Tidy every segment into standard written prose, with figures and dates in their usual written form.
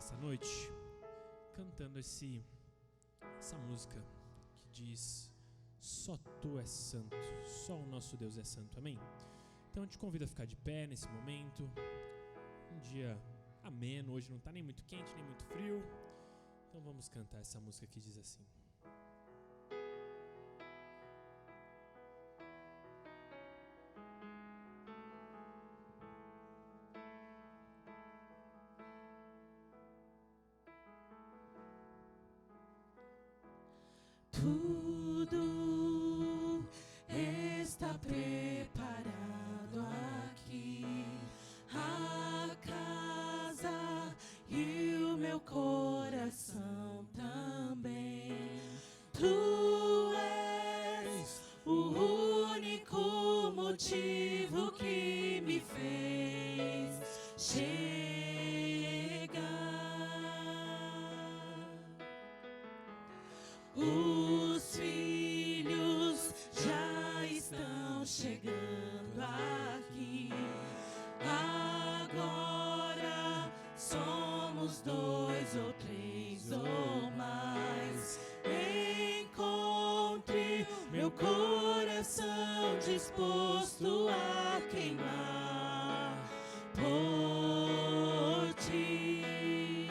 essa noite cantando essa música que diz: só tu és santo, só o nosso Deus é santo, amém? Então eu te convido a ficar de pé nesse momento, um dia ameno, hoje não está nem muito quente nem muito frio, então vamos cantar essa música que diz assim: tudo está preparado aqui, a casa e o meu coração também. Tu és o único motivo que me fez chegar. Os filhos já estão chegando aqui. Agora somos 2 ou 3 ou mais. Encontre meu coração disposto a queimar por ti.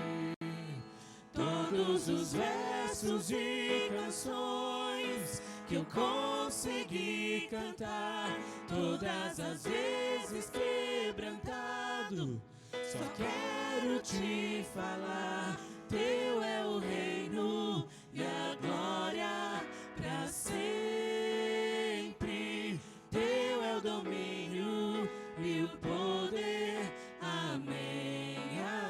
Todos os versos e canções que eu consegui cantar, todas as vezes quebrantado, só quero te falar: teu é o reino e a glória pra sempre. Teu é o domínio e o poder. Amém,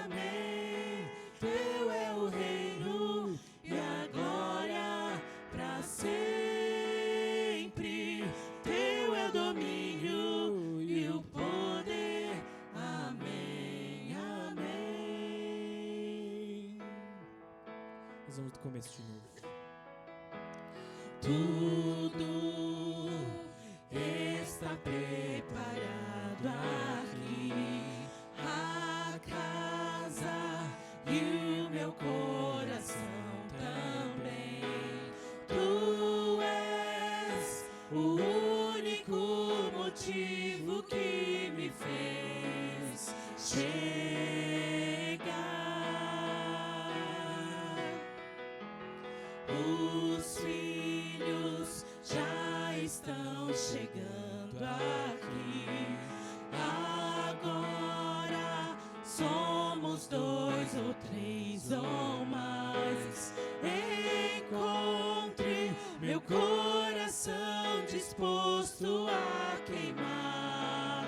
amém. Teu é o reino e a glória pra sempre. Teu é o domínio e o poder. Amém, amém. Nós vamos do começo de novo. Tudo está preparado aqui, a casa e o meu coração também. Tu és o único motivo que me fez chegar. Os filhos já estão chegando aqui. Agora somos 2 ou 3 ou mais. Encontre meu coração disposto a queimar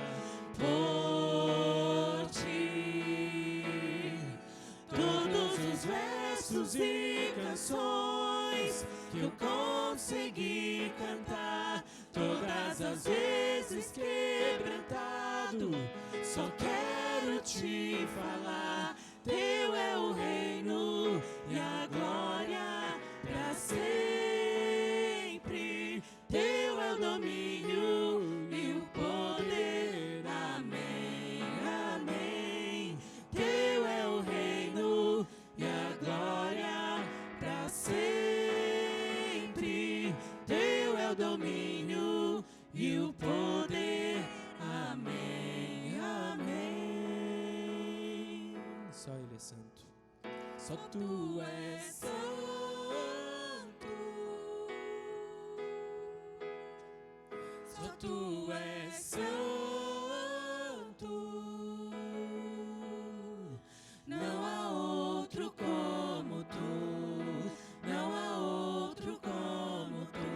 por ti. Todos os versos e canções que eu consegui cantar, todas as vezes quebrantado, só quero te falar: teu é o reino e a glória pra sempre. Teu é o domínio e o poder. Amém, amém. Teu é o reino e a glória pra sempre. Teu é o domínio e o poder. Amém, amém. Só Ele é santo. Só tu és santo. Só tu és santo. Não há outro como tu. Não há outro como tu.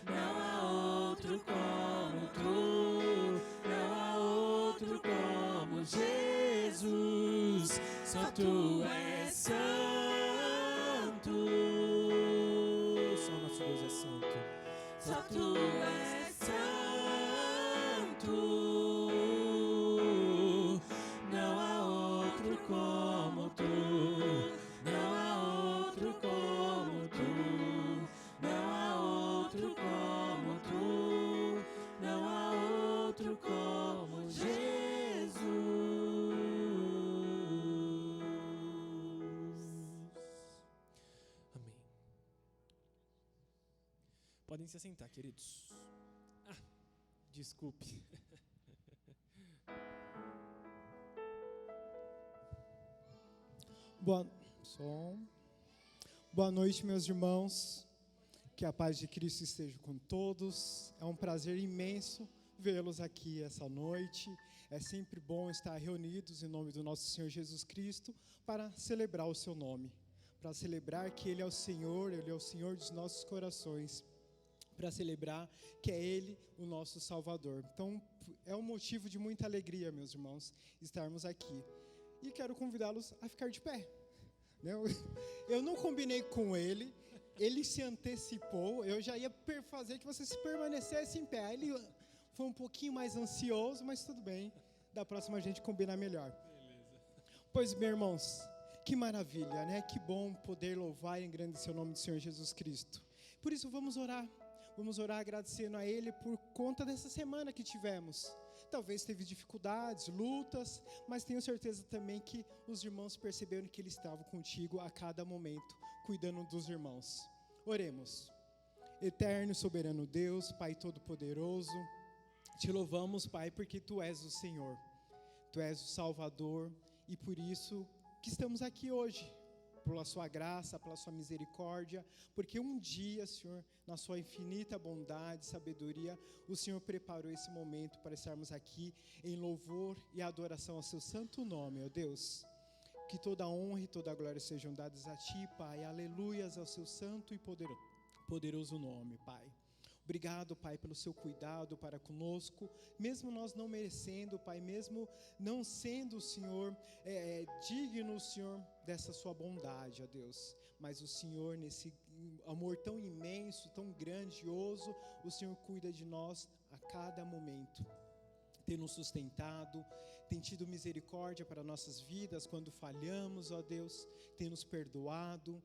Não há outro como tu. Não há outro como Jesus. Só tu és santo. Só o nosso Deus é santo. Só tu és santo. Não há outro como tu. Não há outro como tu. Não há outro como tu. Não há outro como Jesus. Podem se assentar, queridos. Desculpe. Boa noite, meus irmãos. Que a paz de Cristo esteja com todos. É um prazer imenso vê-los aqui essa noite. É sempre bom estar reunidos em nome do nosso Senhor Jesus Cristo para celebrar o seu nome, para celebrar que Ele é o Senhor dos nossos corações, para celebrar que é Ele o nosso Salvador. Então, é um motivo de muita alegria, meus irmãos, estarmos aqui. E quero convidá-los a ficar de pé. Eu não combinei com ele se antecipou, eu já ia fazer que vocês permanecessem em pé. Ele foi um pouquinho mais ansioso, mas tudo bem, da próxima a gente combina melhor. Beleza. Pois bem, irmãos, que maravilha, né? Que bom poder louvar e engrandecer o nome do Senhor Jesus Cristo. Por isso vamos orar agradecendo a Ele por conta dessa semana que tivemos. Talvez teve dificuldades, lutas, mas tenho certeza também que os irmãos perceberam que Ele estava contigo a cada momento, cuidando dos irmãos. Oremos. Eterno e soberano Deus, Pai Todo-Poderoso, te louvamos, Pai, porque Tu és o Senhor, Tu és o Salvador, e por isso que estamos aqui hoje, pela sua graça, pela sua misericórdia, porque um dia, Senhor, na sua infinita bondade e sabedoria, o Senhor preparou esse momento para estarmos aqui em louvor e adoração ao seu santo nome, ó Deus. Que toda a honra e toda a glória sejam dadas a Ti, Pai, aleluias ao seu santo e poderoso nome, Pai. Obrigado, Pai, pelo seu cuidado para conosco, mesmo nós não merecendo, Pai, mesmo não sendo, Senhor, digno, Senhor, dessa sua bondade, ó Deus, mas o Senhor, nesse amor tão imenso, tão grandioso, o Senhor cuida de nós a cada momento, tem nos sustentado, tem tido misericórdia para nossas vidas quando falhamos, ó Deus, tem nos perdoado,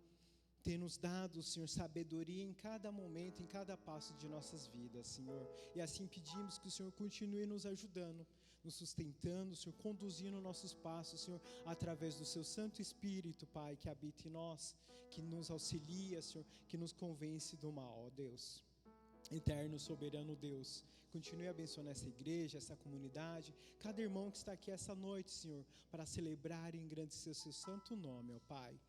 tem nos dado, Senhor, sabedoria em cada momento, em cada passo de nossas vidas, Senhor. E assim pedimos que o Senhor continue nos ajudando, nos sustentando, Senhor, conduzindo nossos passos, Senhor, através do seu Santo Espírito, Pai, que habita em nós, que nos auxilia, Senhor, que nos convence do mal, ó Deus. Eterno, soberano Deus, continue abençoando essa igreja, essa comunidade, cada irmão que está aqui essa noite, Senhor, para celebrar e engrandecer o seu santo nome, ó Pai.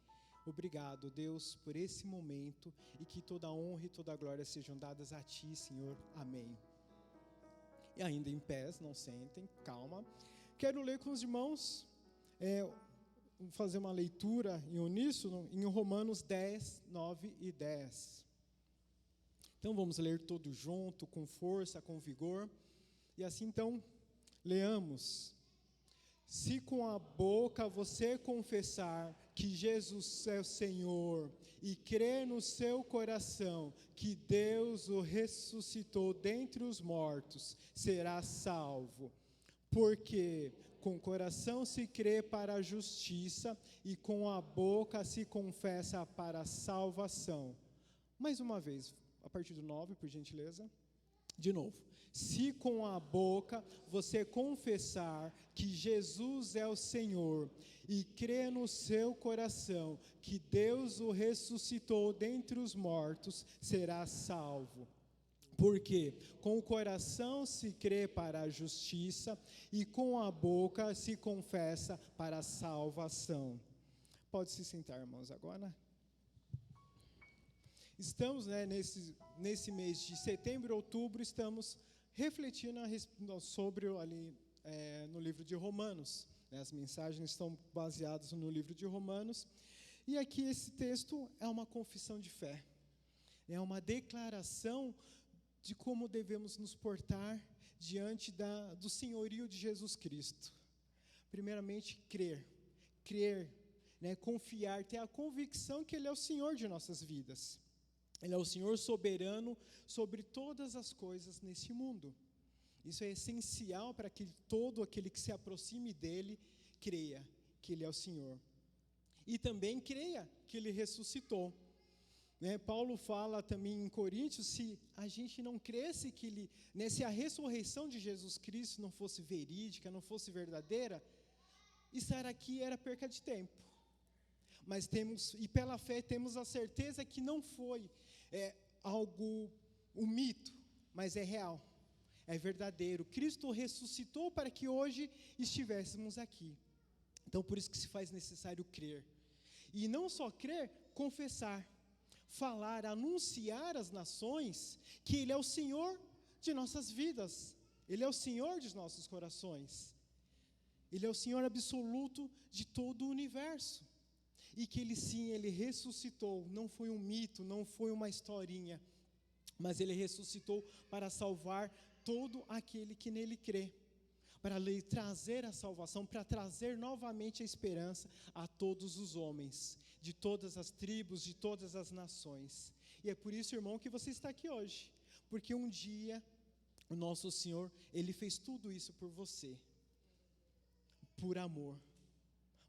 Obrigado, Deus, por esse momento e que toda a honra e toda a glória sejam dadas a Ti, Senhor. Amém. E ainda em pés, não sentem, calma. Quero ler com os irmãos, fazer uma leitura em uníssono em Romanos 10, 9 e 10. Então vamos ler todos junto, com força, com vigor. E assim então, leamos. Se com a boca você confessar que Jesus é o Senhor e crer no seu coração que Deus o ressuscitou dentre os mortos, será salvo. Porque com o coração se crê para a justiça e com a boca se confessa para a salvação. Mais uma vez, a partir do 9, por gentileza. De novo, se com a boca você confessar que Jesus é o Senhor e crer no seu coração que Deus o ressuscitou dentre os mortos, será salvo. Porque com o coração se crê para a justiça e com a boca se confessa para a salvação. Pode se sentar, irmãos, agora. Estamos, nesse mês de setembro e outubro, estamos refletindo sobre ali no livro de Romanos. As mensagens estão baseadas no livro de Romanos. E aqui esse texto é uma confissão de fé. É uma declaração de como devemos nos portar diante do senhorio de Jesus Cristo. Primeiramente, crer, confiar, ter a convicção que Ele é o Senhor de nossas vidas. Ele é o Senhor soberano sobre todas as coisas nesse mundo. Isso é essencial para que todo aquele que se aproxime dEle creia que Ele é o Senhor. E também creia que Ele ressuscitou. Paulo fala também em Coríntios, se a gente não cresce que se a ressurreição de Jesus Cristo não fosse verídica, não fosse verdadeira, estar aqui era perca de tempo. Mas pela fé temos a certeza que não foi algo um mito, mas é real, é verdadeiro. Cristo ressuscitou para que hoje estivéssemos aqui. Então, por isso que se faz necessário crer. E não só crer, confessar, falar, anunciar às nações que Ele é o Senhor de nossas vidas. Ele é o Senhor de nossos corações. Ele é o Senhor absoluto de todo o universo. E que Ele sim, Ele ressuscitou. Não foi um mito, não foi uma historinha. Mas Ele ressuscitou para salvar todo aquele que nele crê. Para lhe trazer a salvação, para trazer novamente a esperança a todos os homens, de todas as tribos, de todas as nações. E é por isso, irmão, que você está aqui hoje. Porque um dia, o nosso Senhor, Ele fez tudo isso por você. Por amor,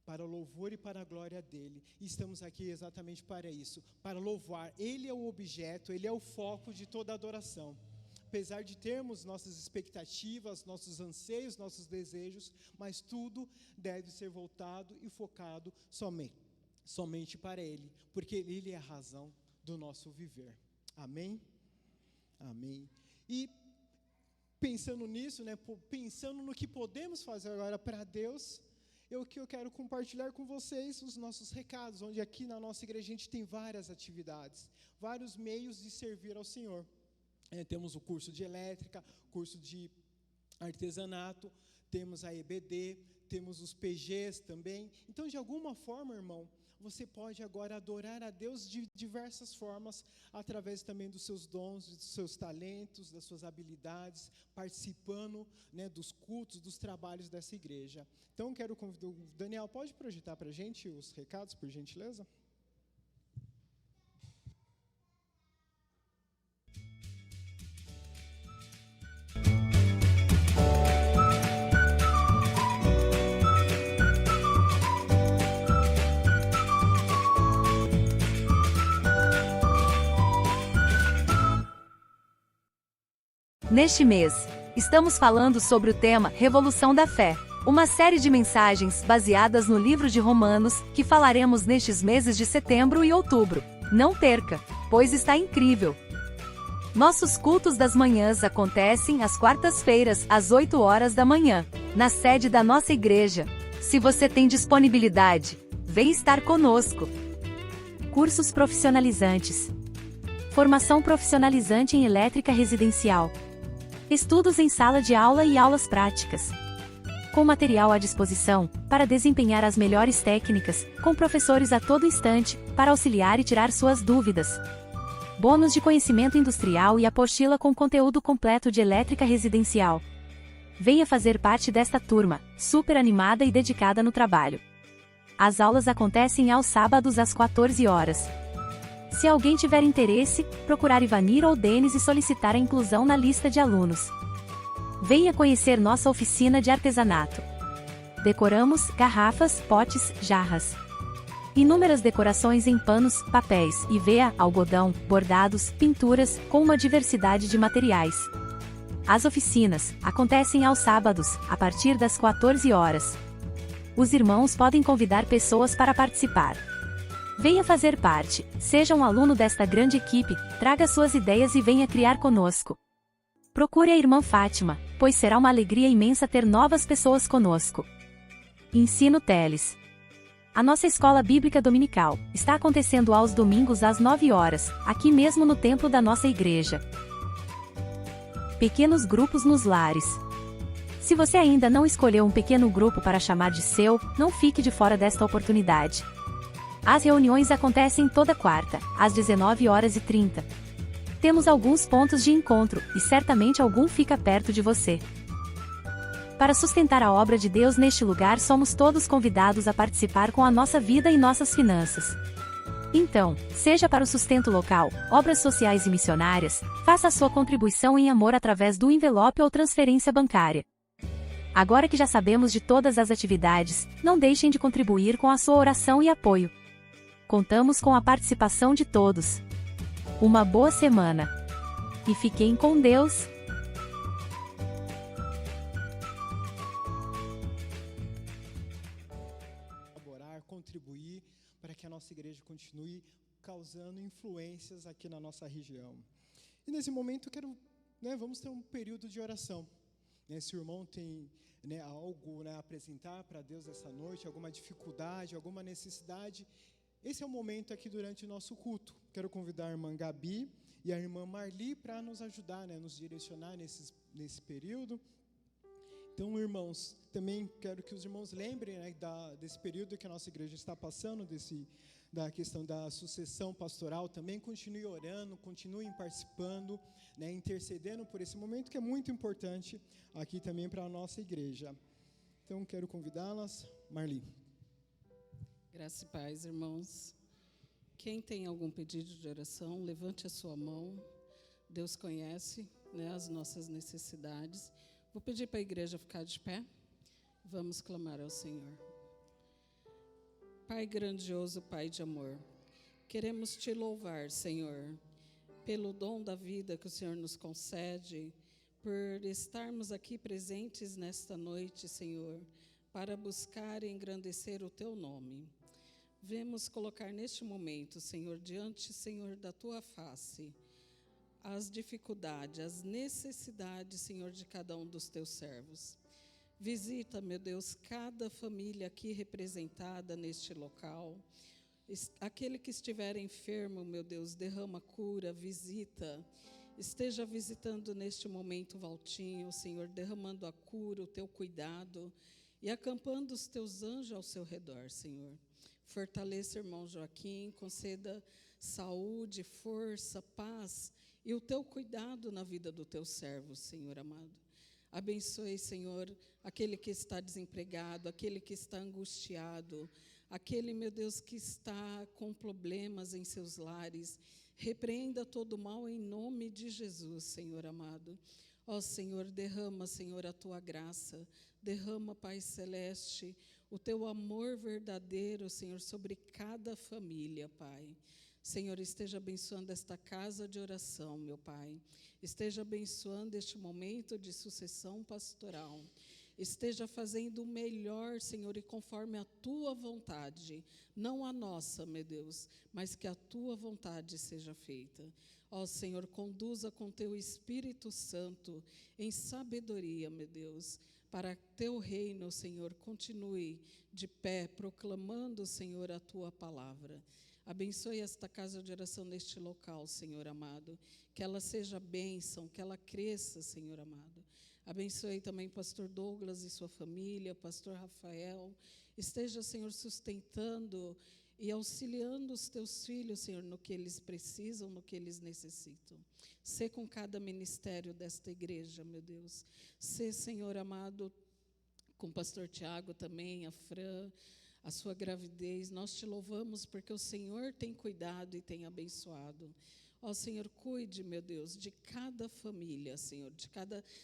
para o louvor e para a glória dEle. E estamos aqui exatamente para isso, para louvar. Ele é o objeto, Ele é o foco de toda adoração. Apesar de termos nossas expectativas, nossos anseios, nossos desejos, mas tudo deve ser voltado e focado somente para Ele, porque Ele é a razão do nosso viver. Amém? Amém. E pensando nisso, né, pensando no que podemos fazer agora para Deus, eu quero compartilhar com vocês os nossos recados, onde aqui na nossa igreja a gente tem várias atividades, vários meios de servir ao Senhor. Temos o curso de elétrica, curso de artesanato, temos a EBD, temos os PGs também. Então, de alguma forma, irmão, você pode agora adorar a Deus de diversas formas, através também dos seus dons, dos seus talentos, das suas habilidades, participando, né, dos cultos, dos trabalhos dessa igreja. Então, quero convidar o Daniel, pode projetar para a gente os recados, por gentileza? Neste mês, estamos falando sobre o tema Revolução da Fé, uma série de mensagens baseadas no livro de Romanos, que falaremos nestes meses de setembro e outubro. Não perca, pois está incrível! Nossos cultos das manhãs acontecem às quartas-feiras, às 8 horas da manhã, na sede da nossa igreja. Se você tem disponibilidade, vem estar conosco. Cursos profissionalizantes. Formação profissionalizante em elétrica residencial. Estudos em sala de aula e aulas práticas. Com material à disposição, para desempenhar as melhores técnicas, com professores a todo instante, para auxiliar e tirar suas dúvidas. Bônus de conhecimento industrial e apostila com conteúdo completo de elétrica residencial. Venha fazer parte desta turma, super animada e dedicada no trabalho. As aulas acontecem aos sábados às 14 horas. Se alguém tiver interesse, procurar Ivanir ou Denis e solicitar a inclusão na lista de alunos. Venha conhecer nossa oficina de artesanato. Decoramos garrafas, potes, jarras. Inúmeras decorações em panos, papéis, IVA, algodão, bordados, pinturas, com uma diversidade de materiais. As oficinas acontecem aos sábados, a partir das 14 horas. Os irmãos podem convidar pessoas para participar. Venha fazer parte, seja um aluno desta grande equipe, traga suas ideias e venha criar conosco. Procure a irmã Fátima, pois será uma alegria imensa ter novas pessoas conosco. Ensino Teles. A nossa escola bíblica dominical está acontecendo aos domingos às 9 horas, aqui mesmo no templo da nossa igreja. Pequenos grupos nos lares. Se você ainda não escolheu um pequeno grupo para chamar de seu, não fique de fora desta oportunidade. As reuniões acontecem toda quarta, às 19h30. Temos alguns pontos de encontro, e certamente algum fica perto de você. Para sustentar a obra de Deus neste lugar, somos todos convidados a participar com a nossa vida e nossas finanças. Então, seja para o sustento local, obras sociais e missionárias, faça a sua contribuição em amor através do envelope ou transferência bancária. Agora que já sabemos de todas as atividades, não deixem de contribuir com a sua oração e apoio. Contamos com a participação de todos. Uma boa semana. E fiquem com Deus. Contribuir para que a nossa igreja continue causando influências aqui na nossa região. E nesse momento vamos ter um período de oração. Se o irmão tem algo a apresentar para Deus essa noite, alguma dificuldade, alguma necessidade, esse é o momento aqui durante o nosso culto. Quero convidar a irmã Gabi e a irmã Marli para nos ajudar, nos direcionar nesse período. Então, irmãos, também quero que os irmãos lembrem desse período que a nossa igreja está passando, da questão da sucessão pastoral. Também continue orando, continuem participando, intercedendo por esse momento que é muito importante aqui também para a nossa igreja. Então, quero convidá-las. Marli. Graça e paz, irmãos. Quem tem algum pedido de oração, levante a sua mão. Deus conhece as nossas necessidades. Vou pedir para a igreja ficar de pé. Vamos clamar ao Senhor. Pai grandioso, Pai de amor, queremos te louvar, Senhor, pelo dom da vida que o Senhor nos concede, por estarmos aqui presentes nesta noite, Senhor, para buscar e engrandecer o teu nome. Vemos colocar neste momento, Senhor, diante, Senhor, da tua face, as dificuldades, as necessidades, Senhor, de cada um dos teus servos. Visita, meu Deus, cada família aqui representada neste local. Aquele que estiver enfermo, meu Deus, derrama cura, visita. Esteja visitando neste momento Valtinho, Senhor, derramando a cura, o teu cuidado e acampando os teus anjos ao seu redor, Senhor. Fortaleça, irmão Joaquim, conceda saúde, força, paz e o teu cuidado na vida do teu servo, Senhor amado. Abençoe, Senhor, aquele que está desempregado, aquele que está angustiado, aquele, meu Deus, que está com problemas em seus lares. Repreenda todo o mal em nome de Jesus, Senhor amado. Ó Senhor, derrama, Senhor, a tua graça, derrama, Pai Celeste, o teu amor verdadeiro, Senhor, sobre cada família, Pai. Senhor, esteja abençoando esta casa de oração, meu Pai. Esteja abençoando este momento de sucessão pastoral. Esteja fazendo o melhor, Senhor, e conforme a tua vontade, não a nossa, meu Deus, mas que a tua vontade seja feita. Ó Senhor, conduza com teu Espírito Santo em sabedoria, meu Deus, para teu reino, Senhor, continue de pé, proclamando, Senhor, a tua palavra. Abençoe esta casa de oração neste local, Senhor amado, que ela seja bênção, que ela cresça, Senhor amado. Abençoe também pastor Douglas e sua família, pastor Rafael. Esteja, Senhor, sustentando e auxiliando os teus filhos, Senhor, no que eles precisam, no que eles necessitam. Sê com cada ministério desta igreja, meu Deus. Sê, Senhor amado, com o pastor Tiago também, a Fran, a sua gravidez. Nós te louvamos porque o Senhor tem cuidado e tem abençoado. Ó Senhor, cuide, meu Deus, de cada família, Senhor,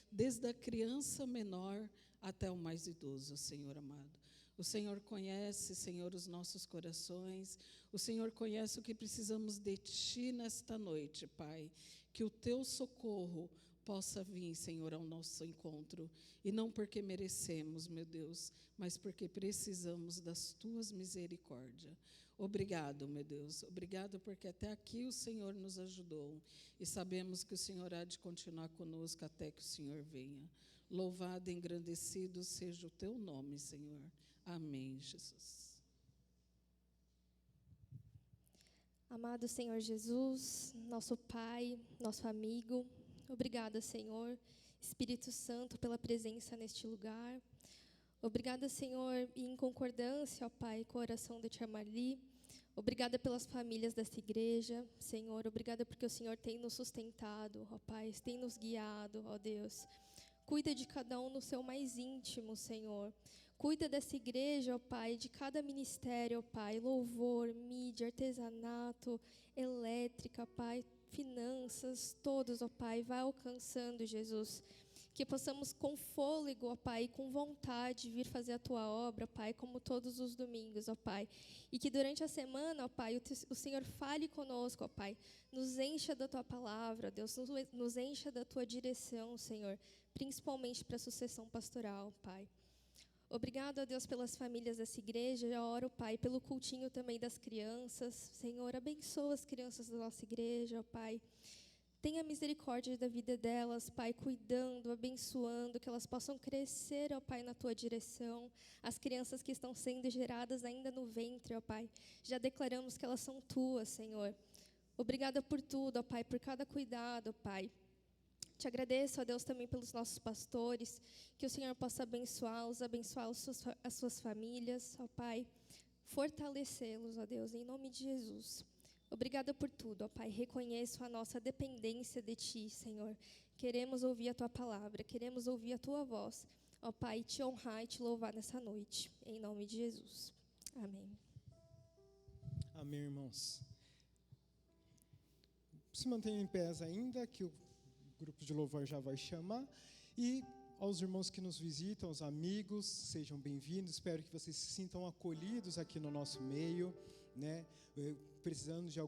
desde a criança menor até o mais idoso, Senhor amado. O Senhor conhece, Senhor, os nossos corações. O Senhor conhece o que precisamos de Ti nesta noite, Pai. Que o Teu socorro possa vir, Senhor, ao nosso encontro. E não porque merecemos, meu Deus, mas porque precisamos das Tuas misericórdias. Obrigado, meu Deus. Obrigado porque até aqui o Senhor nos ajudou. E sabemos que o Senhor há de continuar conosco até que o Senhor venha. Louvado e engrandecido seja o Teu nome, Senhor. Amém, Jesus. Amado Senhor Jesus, nosso Pai, nosso amigo, obrigada, Senhor, Espírito Santo, pela presença neste lugar. Obrigada, Senhor, e em concordância, ó Pai, com a oração da tia Marli. Obrigada pelas famílias desta igreja, Senhor. Obrigada porque o Senhor tem nos sustentado, ó Pai, tem nos guiado, ó Deus. Cuida de cada um no seu mais íntimo, Senhor. Cuida dessa igreja, ó Pai, de cada ministério, ó Pai, louvor, mídia, artesanato, elétrica, Pai, finanças, todos, ó Pai, vai alcançando, Jesus. Que possamos com fôlego, ó Pai, e com vontade vir fazer a Tua obra, ó Pai, como todos os domingos, ó Pai. E que durante a semana, ó Pai, o Senhor fale conosco, ó Pai. Nos encha da Tua palavra, Deus, nos encha da Tua direção, Senhor, principalmente para a sucessão pastoral, Pai. Obrigado, ó Deus, pelas famílias dessa igreja. Eu oro, Pai, pelo cultinho também das crianças. Senhor, abençoa as crianças da nossa igreja, ó Pai. Tenha misericórdia da vida delas, Pai, cuidando, abençoando, que elas possam crescer, ó Pai, na Tua direção. As crianças que estão sendo geradas ainda no ventre, ó Pai, já declaramos que elas são Tuas, Senhor. Obrigada por tudo, ó Pai, por cada cuidado, Pai. Te agradeço, ó Deus, também pelos nossos pastores, que o Senhor possa abençoá-los, abençoar as suas famílias, ó Pai. Fortalecê-los, ó Deus, em nome de Jesus. Obrigada por tudo, ó Pai. Reconheço a nossa dependência de Ti, Senhor. Queremos ouvir a Tua palavra, queremos ouvir a Tua voz. Ó Pai, Te honrar e Te louvar nessa noite. Em nome de Jesus. Amém. Amém, irmãos. Se mantenham em pés ainda, que o grupo de louvor já vai chamar. E aos irmãos que nos visitam, aos amigos, sejam bem-vindos. Espero que vocês se sintam acolhidos aqui no nosso meio, né? Precisando de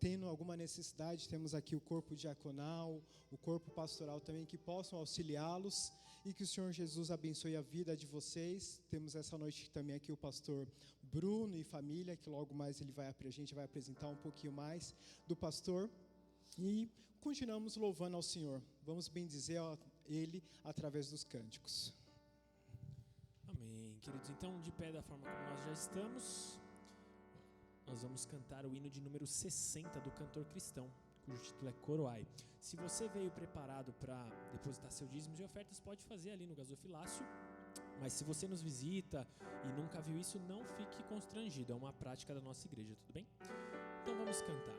tendo alguma necessidade, temos aqui o corpo diaconal, o corpo pastoral também, que possam auxiliá-los, e que o Senhor Jesus abençoe a vida de vocês. Temos essa noite também aqui o pastor Bruno e família, que logo mais a gente vai apresentar um pouquinho mais do pastor, e continuamos louvando ao Senhor. Vamos bendizer Ele através dos cânticos. Amém, queridos. Então, de pé da forma como nós já estamos, nós vamos cantar o hino de número 60 do cantor cristão, cujo título é Coroai. Se você veio preparado para depositar seus dízimos e ofertas, pode fazer ali no gasofilácio. Mas se você nos visita e nunca viu isso, não fique constrangido. É uma prática da nossa igreja, tudo bem? Então vamos cantar.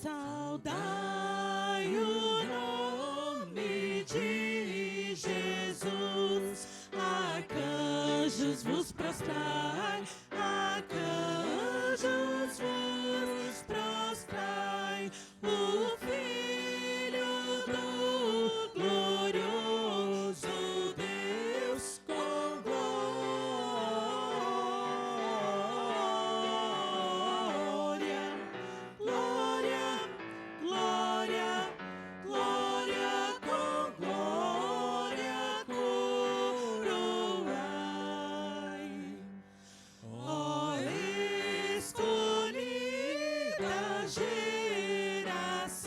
Saudai o nome de Jesus, arcanjos vos prostrai, arcanjos vos prostrai, o Filho do glorioso Deus com glória, glória, glória, glória, com glória coroai. Ó escolhida geração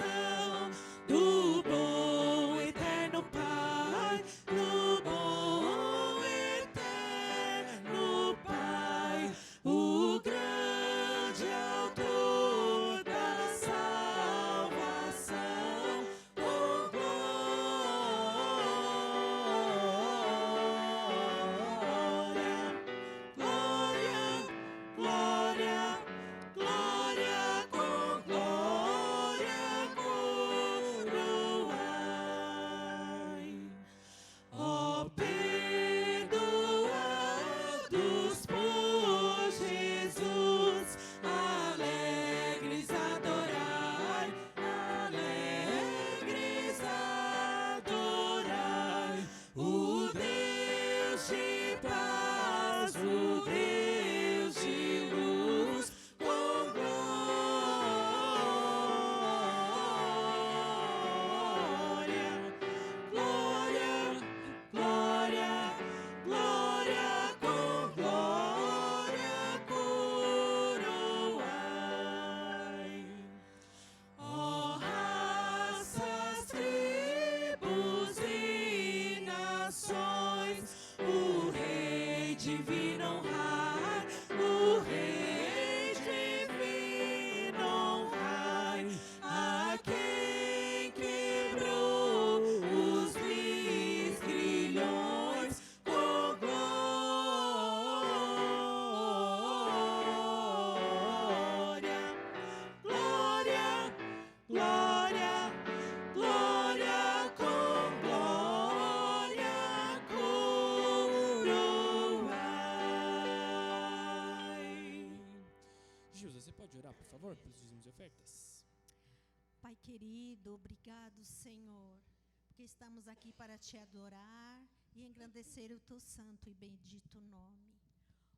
do bom eterno Pai, do bom eterno Pai, o grande autor da salvação, com glória, glória, glória, glória, com glória coroai. Ó perdoados por Jesus, alegres adorai, alegres adorai, o Deus de paz, o Deus de luz, com glória, glória, glória, glória, com glória coroai. Ó raças, tribos e nações, o Rei divino honrai, o Rei divino honrai, a quem quebrou os grilhões, com glória, glória, glória, glória, com glória coroai. Gilza, você pode orar, por favor, pelos dízimos e ofertas? Pai querido, obrigado, Senhor, porque estamos aqui para te adorar e engrandecer o teu santo e bendito nome.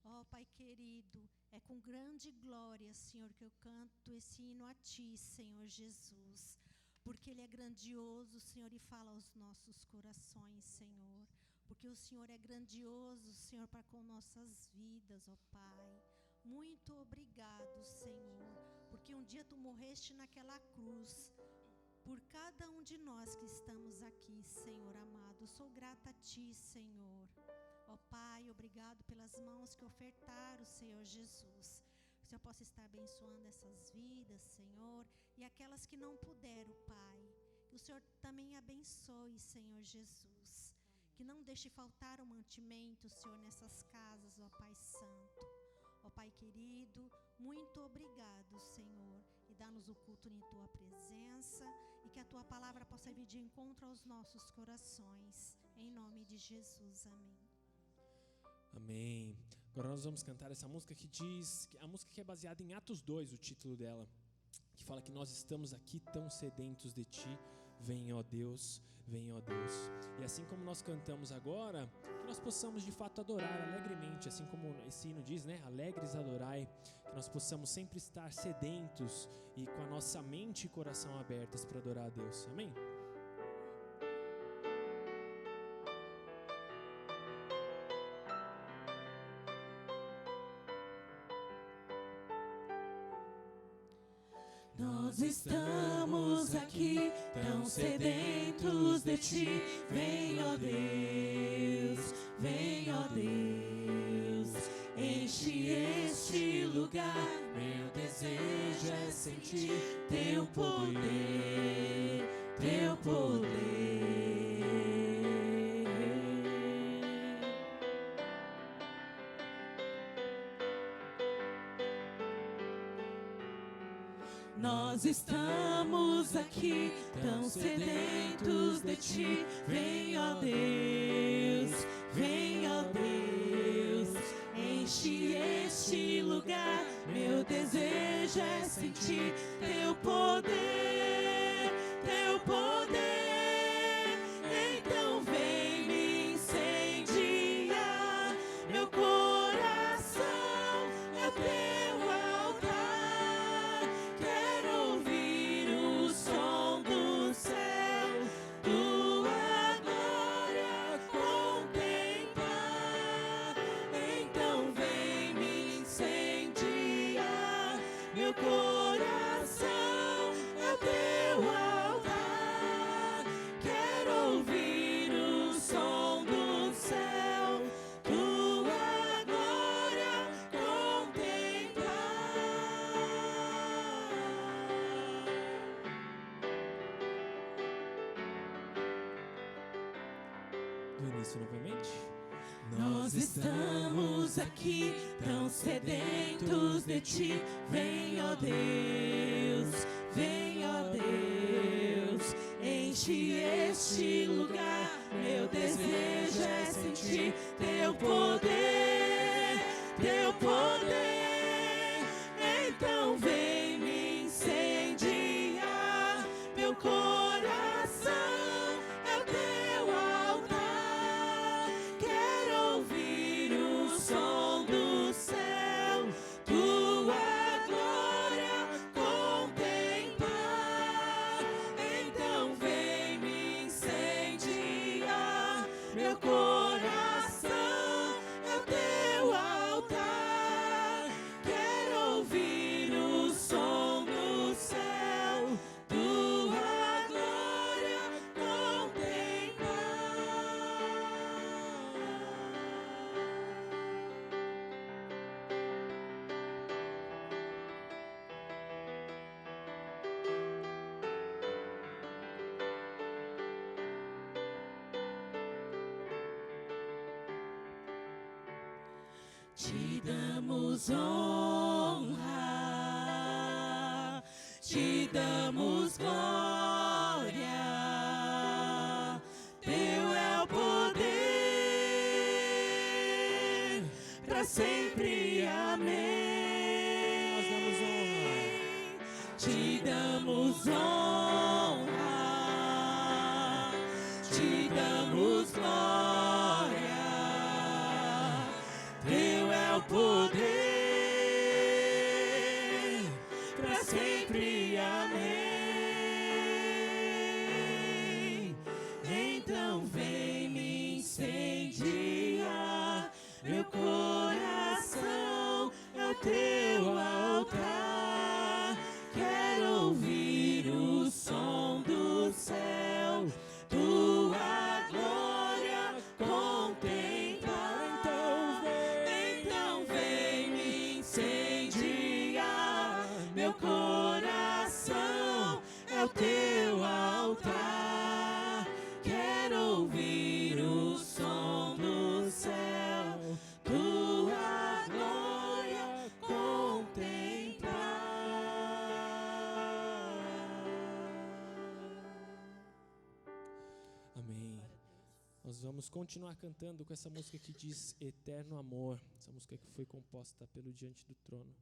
Ó Pai querido, é com grande glória, Senhor, que eu canto esse hino a ti, Senhor Jesus, porque Ele é grandioso, Senhor, e fala aos nossos corações, Senhor. Porque o Senhor é grandioso, Senhor, para com nossas vidas, ó Pai. Muito obrigado, Senhor, porque um dia Tu morreste naquela cruz por cada um de nós que estamos aqui, Senhor amado. Sou grata a Ti, Senhor. Ó Pai, obrigado pelas mãos que ofertaram, Senhor Jesus. Que o Senhor possa estar abençoando essas vidas, Senhor, e aquelas que não puderam, Pai. Que o Senhor também abençoe, Senhor Jesus. Que não deixe faltar o mantimento, Senhor, nessas casas, ó Pai Santo. Ó Pai querido, muito obrigado, Senhor. E dá-nos o culto em Tua presença. E que a Tua palavra possa vir de encontro aos nossos corações. Em nome de Jesus, amém. Amém. Agora nós vamos cantar essa música que diz, a música que é baseada em Atos 2, o título dela, que fala que nós estamos aqui tão sedentos de Ti. Vem, ó Deus, vem, ó Deus. E assim como nós cantamos agora, que nós possamos de fato adorar alegremente, assim como esse hino diz, né? Alegres adorai, que nós possamos sempre estar sedentos e com a nossa mente e coração abertos para adorar a Deus. Amém? Nós estamos aqui tão sedentos de Ti. Vem, ó Deus, vem, ó Deus. Enche este lugar. Meu desejo é sentir Teu poder, Teu poder. Nós estamos aqui tão sedentos de Ti. Vem, ó Deus, vem, ó Deus. Enche este lugar. Meu desejo é sentir Teu poder, Teu poder. Então vem me incendiar. Meu coração é Teu altar. Quero ouvir o som do céu, Tua glória contemplar. Então vem me incendiar. Meu coração é Teu altar. Quero ouvir o som do céu, Tua glória contemplar. Do início novamente. Nós estamos aqui tão sedentos de Ti. Vem, ó Deus, vem, ó Deus. Enche este lugar. Meu desejo é sentir Teu poder, Teu poder. Então vem me incendiar. Meu coração é o Teu altar. Quero ouvir o som do céu, Tua glória contemplar. Então vem me incendiar. Meu coração é o Teu altar. Quero ouvir o som do céu, Tua glória contemplar. Te damos honra, Te damos glória. Teu é o poder, para sempre, amém. Nós damos honra. Te damos honra, Te damos glória. Teu é o poder, para sempre, amém. é o teu altar. Quero ouvir o som do céu, tua glória contemplar. Amém. Nós vamos continuar cantando com essa música que diz Eterno Amor, essa música que foi composta pelo Diante do Trono.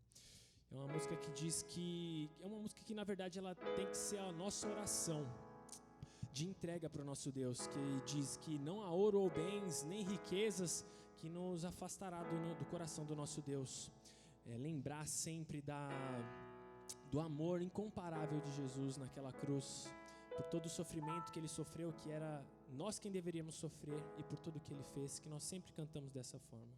É uma música que diz que, é uma música que na verdade ela tem que ser a nossa oração de entrega para o nosso Deus, que diz que não há ouro ou bens, nem riquezas que nos afastará do coração do nosso Deus. Lembrar sempre do amor incomparável de Jesus naquela cruz, por todo o sofrimento que Ele sofreu, que era nós quem deveríamos sofrer, e por tudo que Ele fez, que nós sempre cantamos dessa forma.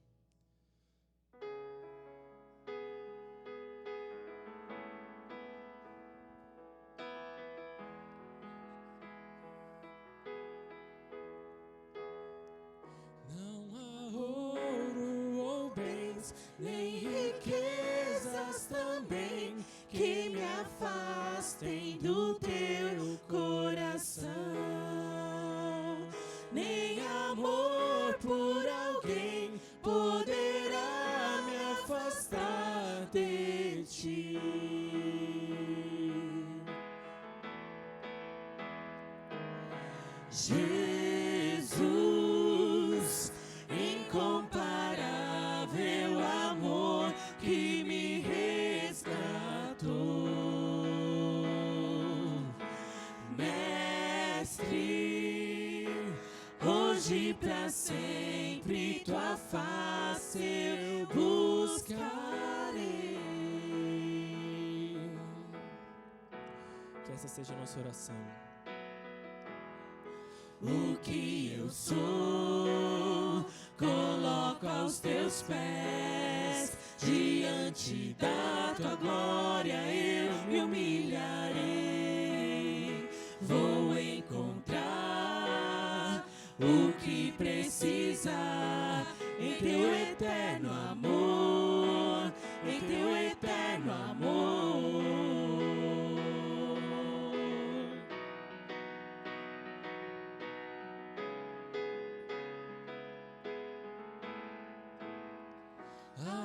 Não há ouro ou bens, Nem riquezas também que me afastem do teu coração, nem amor por alguém poderá me afastar de ti. Jesus, incomparável amor que me resgatou, Mestre, hoje pra sempre tua face eu buscarei. que essa seja a nossa oração. O que eu sou, coloco aos teus pés. Diante da tua glória eu me humilharei. Vou encontrar o que precisar em teu eterno amor, em teu eterno amor.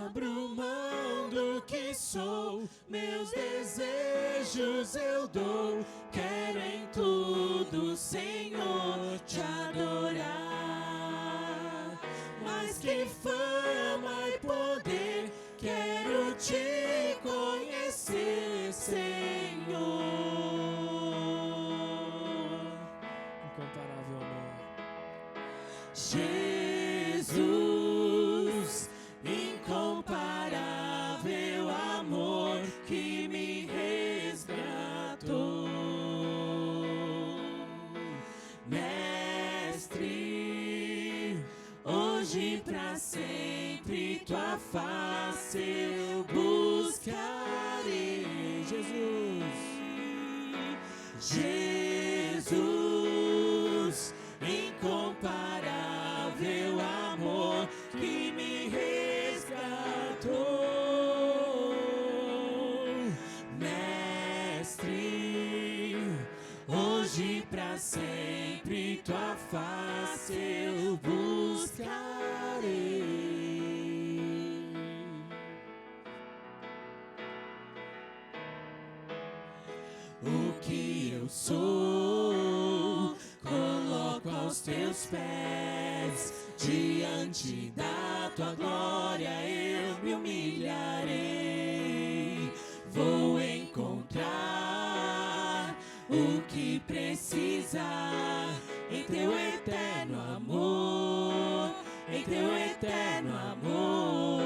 Abro mão do que sou, meus desejos eu dou. Quero em tudo, Senhor, te adorar. Mais que fama e poder, quero te conhecer, Senhor. Incomparável amor. Jesus, incomparável amor que me resgatou, Mestre, hoje pra sempre tua face eu buscarei. Jesus, incomparável amor que me resgatou, Mestre, hoje pra sempre tua face eu buscarei. O que eu sou, coloco aos teus pés. Diante da tua glória eu me humilharei. Vou encontrar o que precisar em teu eterno amor, em teu eterno amor.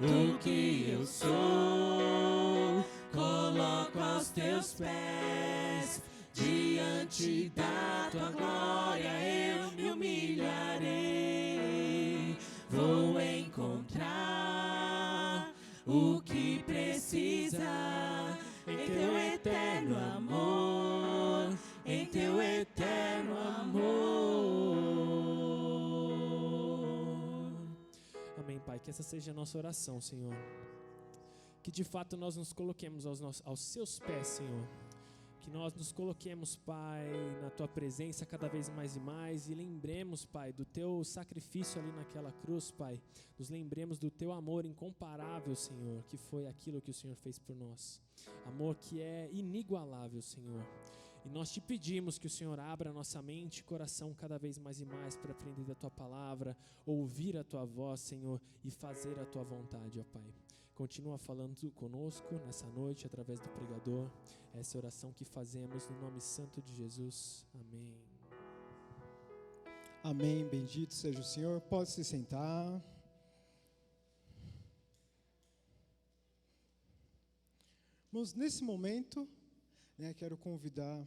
O que eu sou, coloco aos teus pés. Diante da tua glória eu me humilharei. Vou encontrar o que precisar em teu eterno amor, em teu eterno amor. Amém, Pai, que essa seja a nossa oração, Senhor. Que de fato nós nos coloquemos aos seus pés, Senhor. Que nós nos coloquemos, Pai, na Tua presença cada vez mais e mais e lembremos, Pai, do Teu sacrifício ali naquela cruz, Pai. Nos lembremos do Teu amor incomparável, Senhor, que foi aquilo que o Senhor fez por nós. Amor que é inigualável, Senhor. E nós te pedimos que o Senhor abra a nossa mente e coração cada vez mais e mais para aprender da Tua palavra, ouvir a Tua voz, Senhor, e fazer a Tua vontade, ó Pai. Continua falando conosco nessa noite através do pregador. Essa é a oração que fazemos no nome santo de Jesus. Amém. Amém, bendito seja o Senhor. Pode se sentar. Mas nesse momento, quero convidar,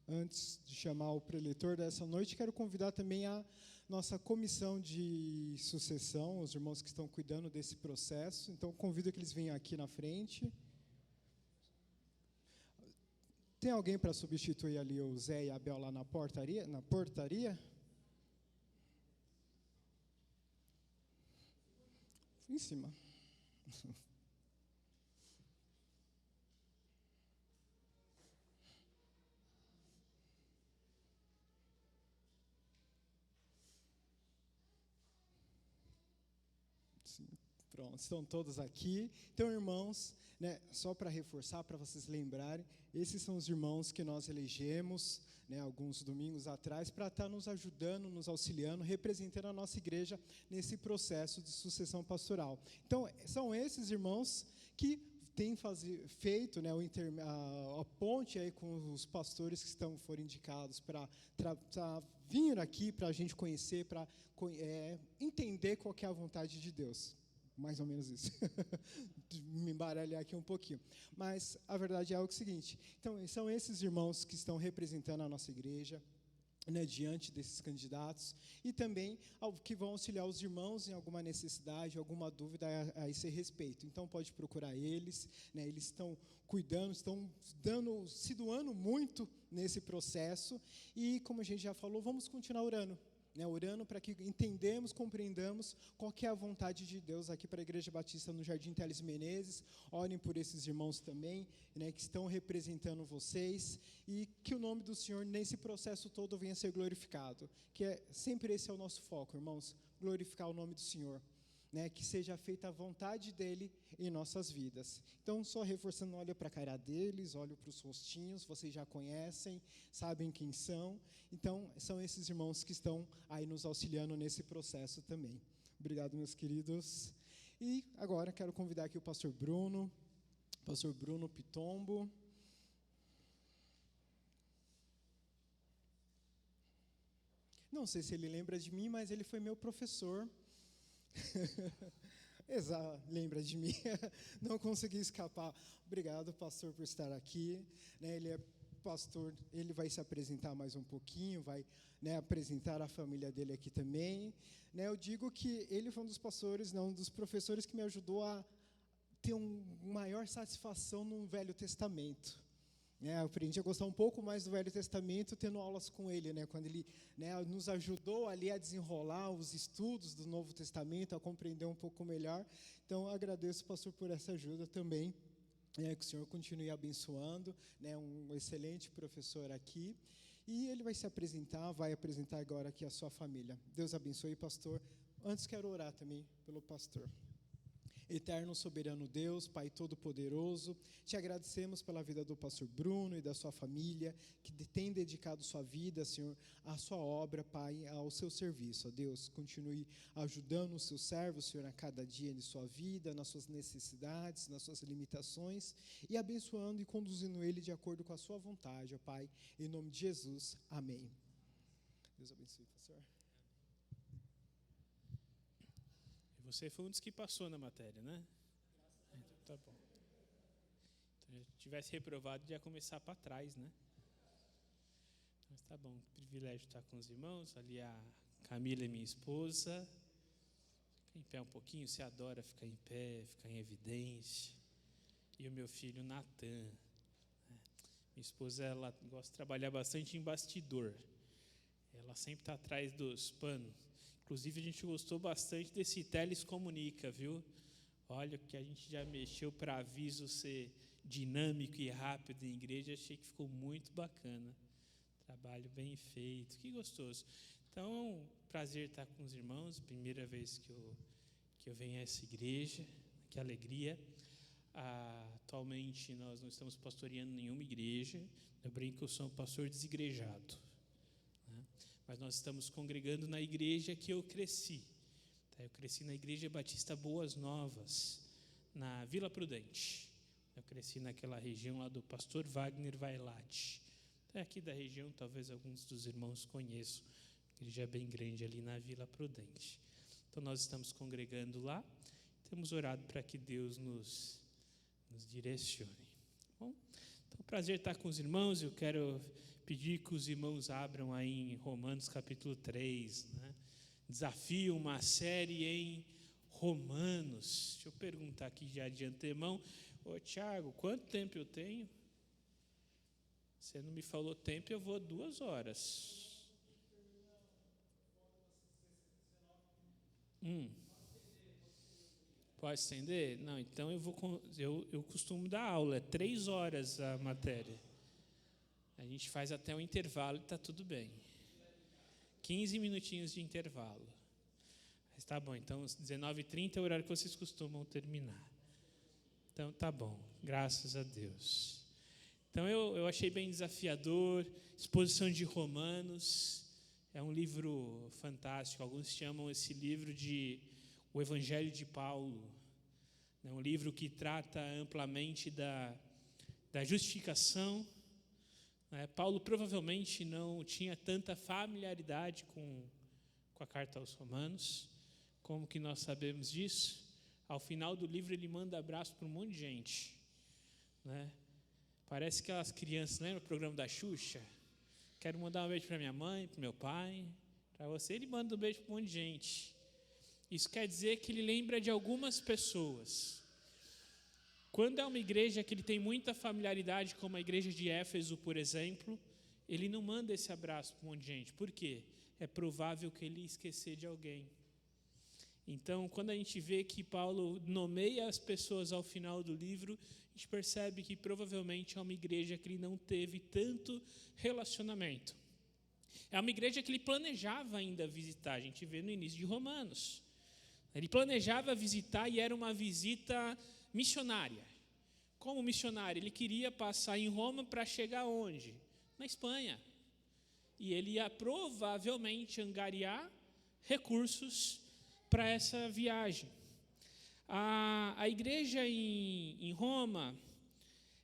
antes de chamar o preletor dessa noite, quero convidar também a nossa comissão de sucessão, os irmãos que estão cuidando desse processo. Então, convido que eles venham aqui na frente. Tem alguém para substituir ali o Zé e a Abel lá na portaria? Em cima. Pronto, estão todos aqui. Então, irmãos, só para reforçar, para vocês lembrarem, esses são os irmãos que nós elegemos, alguns domingos atrás, para estar nos ajudando, nos auxiliando, representando a nossa igreja nesse processo de sucessão pastoral. Então, são esses irmãos que têm feito a ponte aí com os pastores que foram indicados para vir aqui, para a gente conhecer, para entender qual que é a vontade de Deus. Mais ou menos isso. Me embaralhar aqui um pouquinho. Mas a verdade é o seguinte. Então, são esses irmãos que estão representando a nossa igreja, diante desses candidatos, e também que vão auxiliar os irmãos em alguma necessidade, alguma dúvida a esse respeito. Então, pode procurar eles. Eles estão cuidando, estão se doando muito nesse processo. E, como a gente já falou, vamos continuar orando. Orando para que entendamos, compreendamos qual que é a vontade de Deus aqui para a Igreja Batista no Jardim Teles Menezes. Orem por esses irmãos também, que estão representando vocês, e que o nome do Senhor nesse processo todo venha a ser glorificado, que sempre esse é o nosso foco, irmãos, glorificar o nome do Senhor. Que seja feita a vontade dEle em nossas vidas. Então, só reforçando, olha para a cara deles, olha para os rostinhos, vocês já conhecem, sabem quem são. Então, são esses irmãos que estão aí nos auxiliando nesse processo também. Obrigado, meus queridos. E agora quero convidar aqui o pastor Bruno Pitombo. Não sei se ele lembra de mim, mas ele foi meu professor. Exato, lembra de mim. Não consegui escapar. Obrigado, pastor, por estar aqui. Ele é pastor, ele vai se apresentar mais um pouquinho, vai apresentar a família dele aqui também. Eu digo que ele foi um dos pastores, um dos professores que me ajudou a ter maior satisfação no Velho Testamento. Eu aprendi a gostar um pouco mais do Velho Testamento tendo aulas com ele, quando ele nos ajudou ali a desenrolar os estudos do Novo Testamento, a compreender um pouco melhor. Então, agradeço, pastor, por essa ajuda também, que o Senhor continue abençoando, um excelente professor aqui. E ele vai apresentar agora aqui a sua família. Deus abençoe, pastor. Antes, quero orar também pelo pastor. Eterno, soberano Deus, Pai Todo-Poderoso, te agradecemos pela vida do pastor Bruno e da sua família, que tem dedicado sua vida, Senhor, à sua obra, Pai, ao seu serviço. Ó Deus, continue ajudando os seus servos, Senhor, a cada dia de sua vida, nas suas necessidades, nas suas limitações, e abençoando e conduzindo ele de acordo com a sua vontade, ó Pai, em nome de Jesus. Amém. Deus abençoe, pastor. Você foi um dos que passou na matéria, né? Então, tá bom. Então, se tivesse reprovado, ia começar para trás, né? Mas tá bom, privilégio estar com os irmãos. Ali a Camila é minha esposa. Fica em pé um pouquinho, se adora ficar em pé, ficar em evidência. E o meu filho, Natan. Minha esposa, ela gosta de trabalhar bastante em bastidor. Ela sempre está atrás dos panos. Inclusive, a gente gostou bastante desse Teles Comunica, viu? Olha, que a gente já mexeu para aviso ser dinâmico e rápido em igreja, achei que ficou muito bacana. Trabalho bem feito, que gostoso. Então, prazer estar com os irmãos, primeira vez que eu venho a essa igreja, que alegria. Atualmente nós não estamos pastoreando nenhuma igreja, eu brinco que eu sou um pastor desigrejado, né? Mas nós estamos congregando na igreja que eu cresci. Eu cresci na Igreja Batista Boas Novas, na Vila Prudente. Eu cresci naquela região lá do pastor Wagner Vailate. Aqui da região, talvez alguns dos irmãos conheçam. A igreja é bem grande ali na Vila Prudente. Então, nós estamos congregando lá. Temos orado para que Deus nos direcione. Bom, então, prazer estar com os irmãos. Eu quero pedir que os irmãos abram aí em Romanos capítulo 3, né? Desafio, uma série em Romanos. Deixa eu perguntar aqui já de antemão. Ô, Tiago, quanto tempo eu tenho? Você não me falou tempo, eu vou 2 horas. Pode estender? Não, então eu costumo dar aula, é 3 horas a matéria. A gente faz até o intervalo e está tudo bem. 15 minutinhos de intervalo. Mas tá bom, então 19h30 é o horário que vocês costumam terminar. Então tá bom, graças a Deus. Então eu achei bem desafiador, exposição de Romanos, é um livro fantástico, alguns chamam esse livro de O Evangelho de Paulo. É um livro que trata amplamente da justificação. Paulo provavelmente não tinha tanta familiaridade com a carta aos Romanos. Como que nós sabemos disso? Ao final do livro ele manda abraço para um monte de gente, né? Parece aquelas crianças, lembra o programa da Xuxa? Quero mandar um beijo para minha mãe, para meu pai, para você. Ele manda um beijo para um monte de gente. Isso quer dizer que ele lembra de algumas pessoas. Quando é uma igreja que ele tem muita familiaridade, como a igreja de Éfeso, por exemplo, ele não manda esse abraço para um monte de gente. Por quê? É provável que ele esquecer de alguém. Então, quando a gente vê que Paulo nomeia as pessoas ao final do livro, a gente percebe que provavelmente é uma igreja que ele não teve tanto relacionamento. É uma igreja que ele planejava ainda visitar, a gente vê no início de Romanos. Ele planejava visitar e era uma visita missionária. Como missionário, ele queria passar em Roma para chegar onde? Na Espanha. E ele ia provavelmente angariar recursos para essa viagem. A igreja em Roma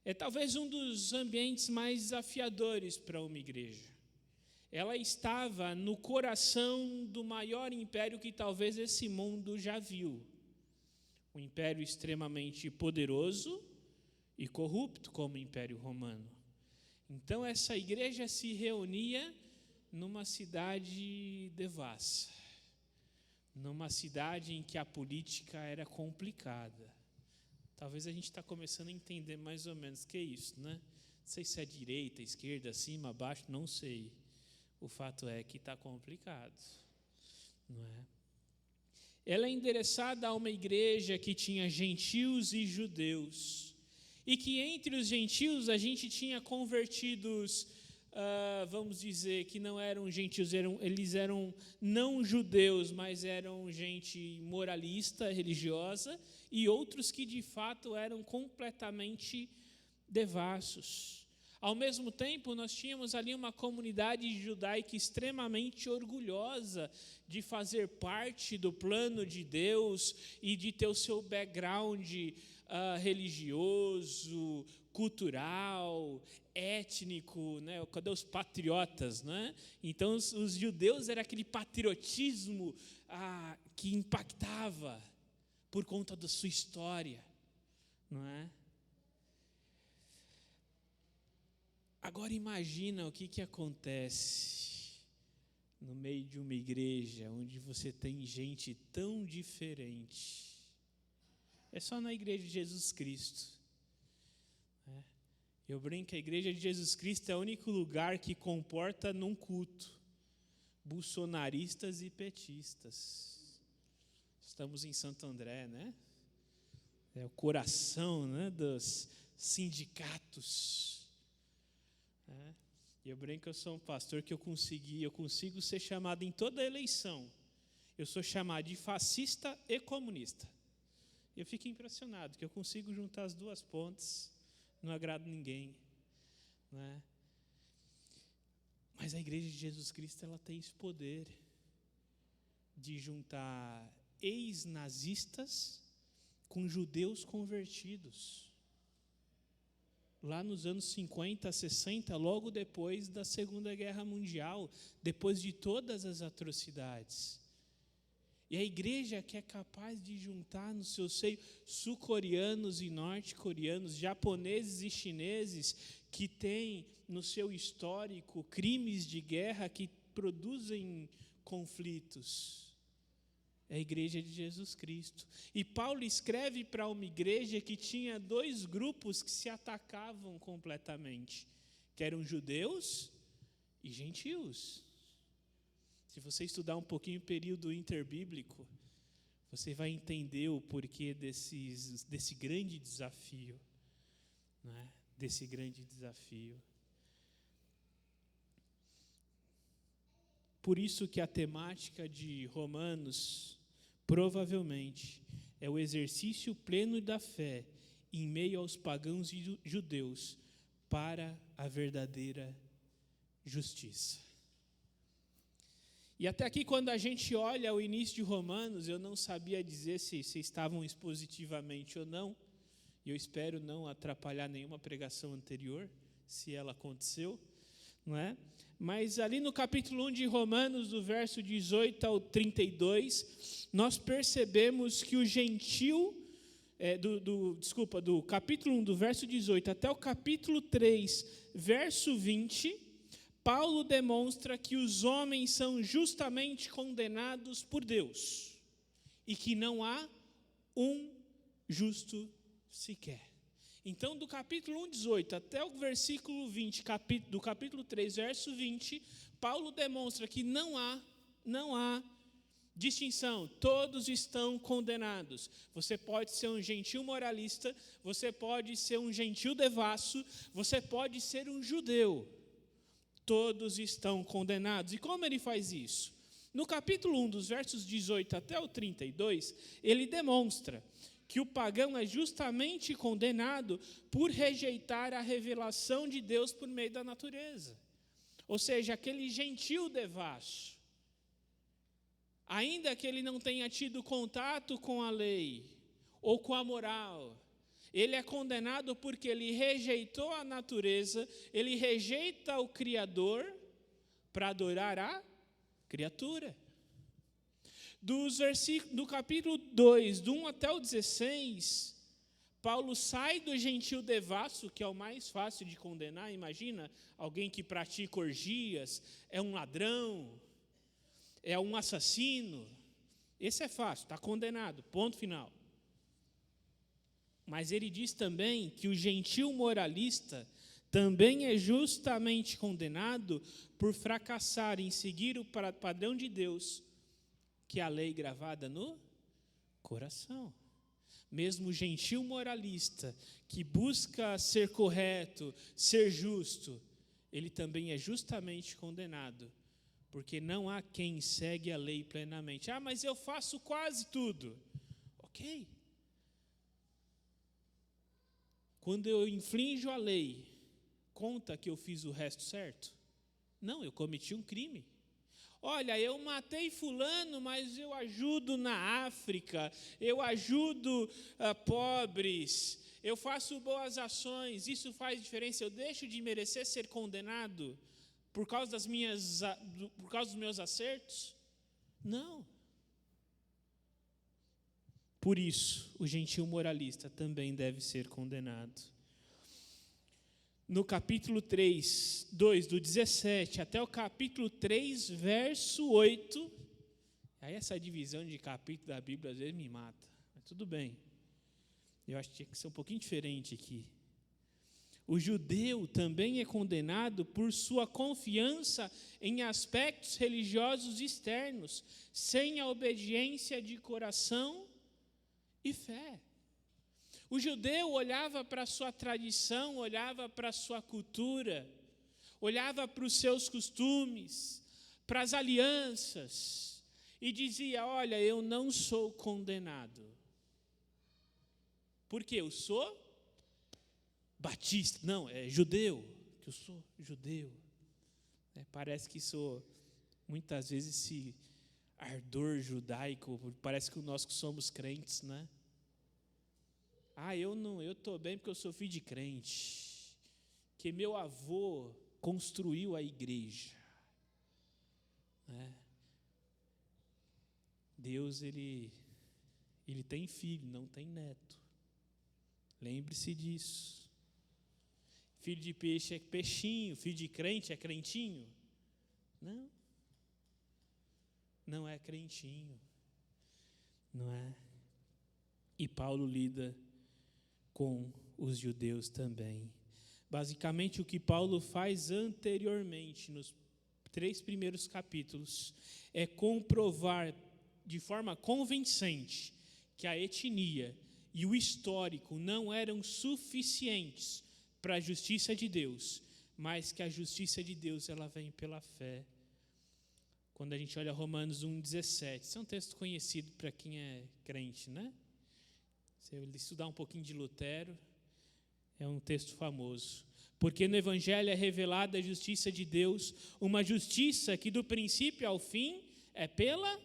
é talvez um dos ambientes mais desafiadores para uma igreja. Ela estava no coração do maior império que talvez esse mundo já viu. Um império extremamente poderoso e corrupto como o Império Romano. Então essa igreja se reunia numa cidade devassa, numa cidade em que a política era complicada. Talvez a gente está começando a entender mais ou menos o que é isso, né? Não sei se é direita, esquerda, acima, abaixo, não sei. O fato é que está complicado, não é? Ela é endereçada a uma igreja que tinha gentios e judeus, e que entre os gentios a gente tinha convertidos, vamos dizer, que não eram gentios, eles eram não judeus, mas eram gente moralista, religiosa, e outros que de fato eram completamente devassos. Ao mesmo tempo, nós tínhamos ali uma comunidade judaica extremamente orgulhosa de fazer parte do plano de Deus e de ter o seu background religioso, cultural, étnico, né? Cadê os patriotas, né? Então, os judeus era aquele patriotismo que impactava por conta da sua história, não é? Agora imagina o que acontece no meio de uma igreja onde você tem gente tão diferente. É só na igreja de Jesus Cristo. Eu brinco que a igreja de Jesus Cristo é o único lugar que comporta num culto bolsonaristas e petistas. Estamos em Santo André, né? É o coração, né, dos sindicatos. Eu brinco que eu sou um pastor que eu consigo ser chamado em toda eleição. Eu sou chamado de fascista e comunista. Eu fico impressionado que eu consigo juntar as duas pontas, não agrado ninguém, né? Mas a Igreja de Jesus Cristo, ela tem esse poder de juntar ex-nazistas com judeus convertidos. Lá nos anos 50, 60, logo depois da Segunda Guerra Mundial, depois de todas as atrocidades. E a igreja que é capaz de juntar no seu seio sul-coreanos e norte-coreanos, japoneses e chineses, que têm no seu histórico crimes de guerra que produzem conflitos. É a igreja de Jesus Cristo. E Paulo escreve para uma igreja que tinha dois grupos que se atacavam completamente, que eram judeus e gentios. Se você estudar um pouquinho o período interbíblico, você vai entender o porquê desse grande desafio, né? Desse grande desafio. Por isso que a temática de Romanos provavelmente é o exercício pleno da fé em meio aos pagãos e judeus para a verdadeira justiça. E até aqui, quando a gente olha o início de Romanos, eu não sabia dizer se estavam expositivamente ou não, e eu espero não atrapalhar nenhuma pregação anterior, se ela aconteceu, não é? Mas ali no capítulo 1 de Romanos, do verso 18 ao 32, nós percebemos que o gentil, do capítulo 1, do verso 18 até o capítulo 3, verso 20, Paulo demonstra que os homens são justamente condenados por Deus e que não há um justo sequer. Então, do capítulo 1, 18 até o versículo 20, do capítulo 3, verso 20, Paulo demonstra que não há distinção, todos estão condenados. Você pode ser um gentil moralista, você pode ser um gentil devasso, você pode ser um judeu. Todos estão condenados. E como ele faz isso? No capítulo 1, dos versos 18 até o 32, ele demonstra que o pagão é justamente condenado por rejeitar a revelação de Deus por meio da natureza. Ou seja, aquele gentil devasso, ainda que ele não tenha tido contato com a lei ou com a moral, ele é condenado porque ele rejeitou a natureza, ele rejeita o Criador para adorar a criatura. Do capítulo 2, do 1 até o 16, Paulo sai do gentil devasso, que é o mais fácil de condenar. Imagina, alguém que pratica orgias, é um ladrão, é um assassino. Esse é fácil, está condenado, ponto final. Mas ele diz também que o gentil moralista também é justamente condenado por fracassar em seguir o padrão de Deus, que é a lei gravada no coração. Mesmo o gentil moralista, que busca ser correto, ser justo, ele também é justamente condenado, porque não há quem segue a lei plenamente. Ah, mas eu faço quase tudo. Ok. Quando eu infrinjo a lei, conta que eu fiz o resto certo? Não, eu cometi um crime. Olha, eu matei fulano, mas eu ajudo na África, eu ajudo pobres, eu faço boas ações, isso faz diferença? Eu deixo de merecer ser condenado por causa dos meus acertos? Não. Por isso, o gentil moralista também deve ser condenado. No capítulo 3, 2, do 17 até o capítulo 3, verso 8, aí essa divisão de capítulo da Bíblia às vezes me mata, mas tudo bem. Eu acho que tinha que ser um pouquinho diferente aqui. O judeu também é condenado por sua confiança em aspectos religiosos externos, sem a obediência de coração e fé. O judeu olhava para a sua tradição, olhava para a sua cultura, olhava para os seus costumes, para as alianças, e dizia: olha, eu não sou condenado. Porque eu sou batista. Não, é judeu, que eu sou judeu. Parece que isso, muitas vezes, esse ardor judaico, parece que nós que somos crentes, né? Eu estou bem porque eu sou filho de crente, que meu avô construiu a igreja. Deus, ele tem filho, não tem neto. Lembre-se disso. Filho de peixe é peixinho, filho de crente é crentinho? Não é crentinho. Não é? E Paulo lida com os judeus também. Basicamente, o que Paulo faz anteriormente, nos 3 primeiros capítulos, é comprovar de forma convincente que a etnia e o histórico não eram suficientes para a justiça de Deus, mas que a justiça de Deus ela vem pela fé. Quando a gente olha Romanos 1,17, isso é um texto conhecido para quem é crente, né? Se eu estudar um pouquinho de Lutero, é um texto famoso. Porque no Evangelho é revelada a justiça de Deus, uma justiça que do princípio ao fim é pela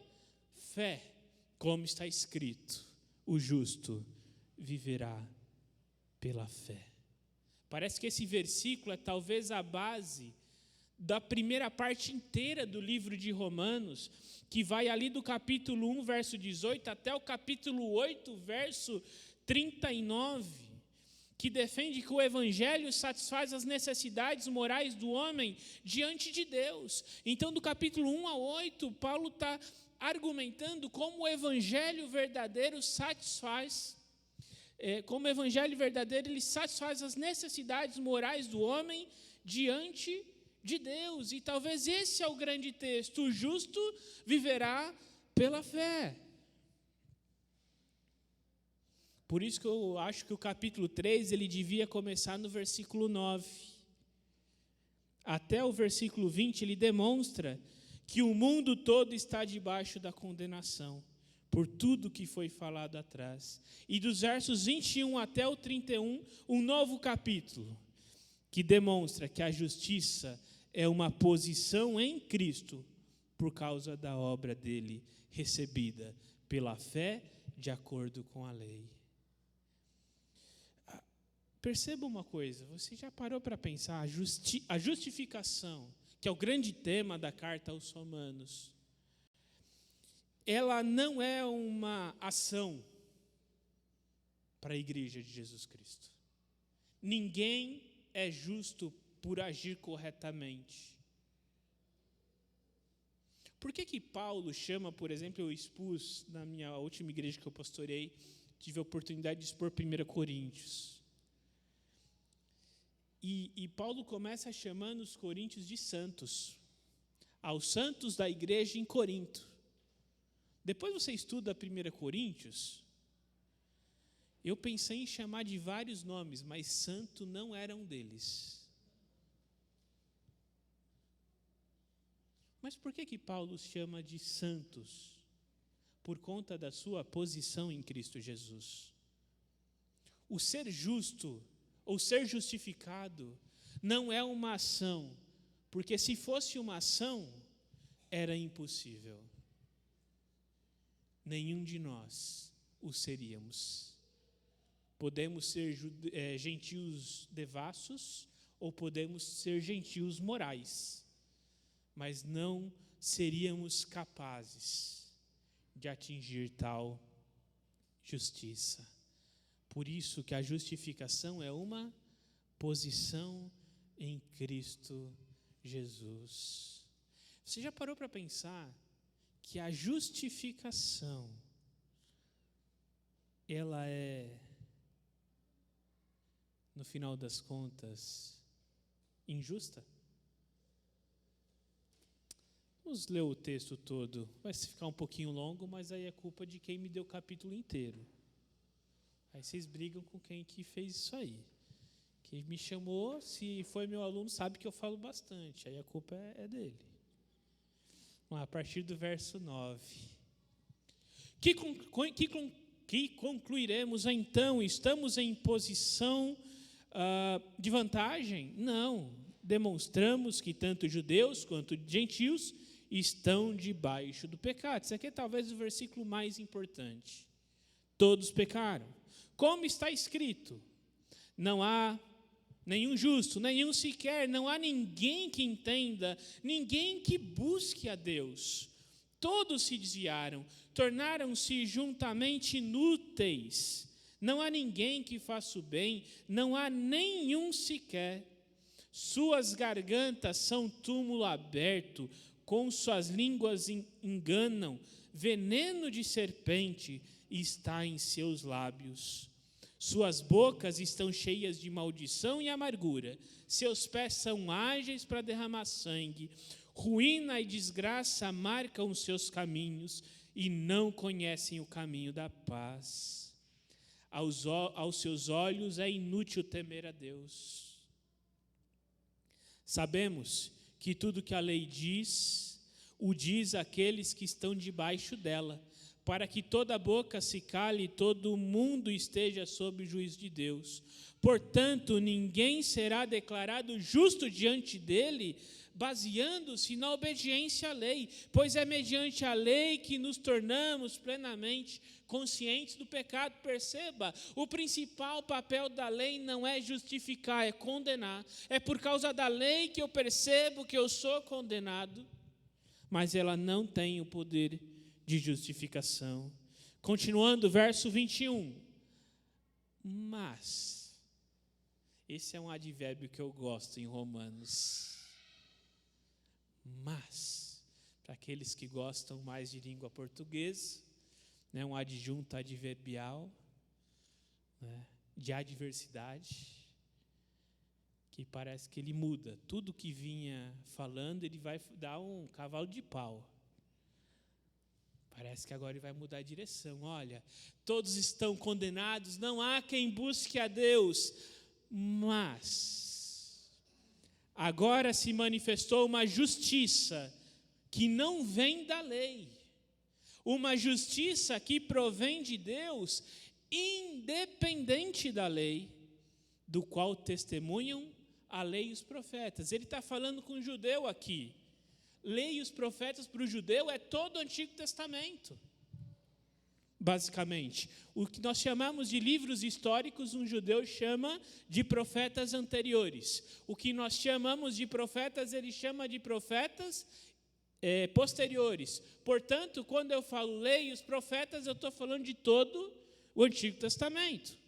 fé, como está escrito: o justo viverá pela fé. Parece que esse versículo é talvez a base da primeira parte inteira do livro de Romanos, que vai ali do capítulo 1, verso 18, até o capítulo 8, verso 39, que defende que o Evangelho satisfaz as necessidades morais do homem diante de Deus. Então, do capítulo 1 a 8, Paulo está argumentando como o Evangelho verdadeiro satisfaz, ele satisfaz as necessidades morais do homem diante de Deus. E talvez esse é o grande texto: o justo viverá pela fé. Por isso que eu acho que o capítulo 3, ele devia começar no versículo 9. Até o versículo 20, ele demonstra que o mundo todo está debaixo da condenação, por tudo que foi falado atrás. E dos versos 21 até o 31, um novo capítulo, que demonstra que a justiça é uma posição em Cristo, por causa da obra dele, recebida pela fé, de acordo com a lei. Perceba uma coisa, você já parou para pensar, a justificação, que é o grande tema da carta aos Romanos, ela não é uma ação para a igreja de Jesus Cristo. Ninguém é justo por agir corretamente. Por que Paulo chama, por exemplo, eu expus na minha última igreja que eu pastorei, tive a oportunidade de expor 1 Coríntios. E Paulo começa chamando os coríntios de santos, aos santos da igreja em Corinto. Depois você estuda 1 Coríntios, eu pensei em chamar de vários nomes, mas santo não era um deles. Mas por que Paulo os chama de santos? Por conta da sua posição em Cristo Jesus. O ser justo, ou ser justificado, não é uma ação, porque se fosse uma ação, era impossível. Nenhum de nós o seríamos. Podemos ser gentios devassos, ou podemos ser gentios morais, mas não seríamos capazes de atingir tal justiça. Por isso que a justificação é uma posição em Cristo Jesus. Você já parou para pensar que a justificação, ela é, no final das contas, injusta? Vamos ler o texto todo. Vai ficar um pouquinho longo, mas aí é culpa de quem me deu o capítulo inteiro. Aí vocês brigam com quem que fez isso aí. Quem me chamou, se foi meu aluno, sabe que eu falo bastante. Aí a culpa é dele. Vamos lá, a partir do verso 9. Que concluiremos então? Estamos em posição de vantagem? Não. Demonstramos que tanto judeus quanto gentios estão debaixo do pecado. Isso aqui é talvez o versículo mais importante. Todos pecaram. Como está escrito, não há nenhum justo, nenhum sequer, não há ninguém que entenda, ninguém que busque a Deus. Todos se desviaram, tornaram-se juntamente inúteis. Não há ninguém que faça o bem, não há nenhum sequer. Suas gargantas são túmulo aberto, com suas línguas enganam, veneno de serpente está em seus lábios. Suas bocas estão cheias de maldição e amargura, seus pés são ágeis para derramar sangue, ruína e desgraça marcam os seus caminhos e não conhecem o caminho da paz. Aos seus olhos é inútil temer a Deus. Sabemos que tudo que a lei diz, o diz àqueles que estão debaixo dela, para que toda boca se cale e todo mundo esteja sob o juízo de Deus. Portanto, ninguém será declarado justo diante dele, baseando-se na obediência à lei, pois é mediante a lei que nos tornamos plenamente conscientes do pecado. Perceba, o principal papel da lei não é justificar, é condenar. É por causa da lei que eu percebo que eu sou condenado, mas ela não tem o poder de justificação. Continuando, verso 21. Mas, esse é um advérbio que eu gosto em Romanos. Mas, para aqueles que gostam mais de língua portuguesa, né, um adjunto adverbial, né, de adversidade, que parece que ele muda. Tudo que vinha falando, ele vai dar um cavalo de pau. Parece que agora ele vai mudar a direção. Olha, todos estão condenados, não há quem busque a Deus, mas agora se manifestou uma justiça que não vem da lei, uma justiça que provém de Deus, independente da lei, do qual testemunham a lei e os profetas. Ele está falando com o judeu aqui. Lei e os profetas para o judeu é todo o Antigo Testamento, basicamente. O que nós chamamos de livros históricos, um judeu chama de profetas anteriores. O que nós chamamos de profetas, ele chama de profetas posteriores. Portanto, quando eu falo lei e os profetas, eu estou falando de todo o Antigo Testamento.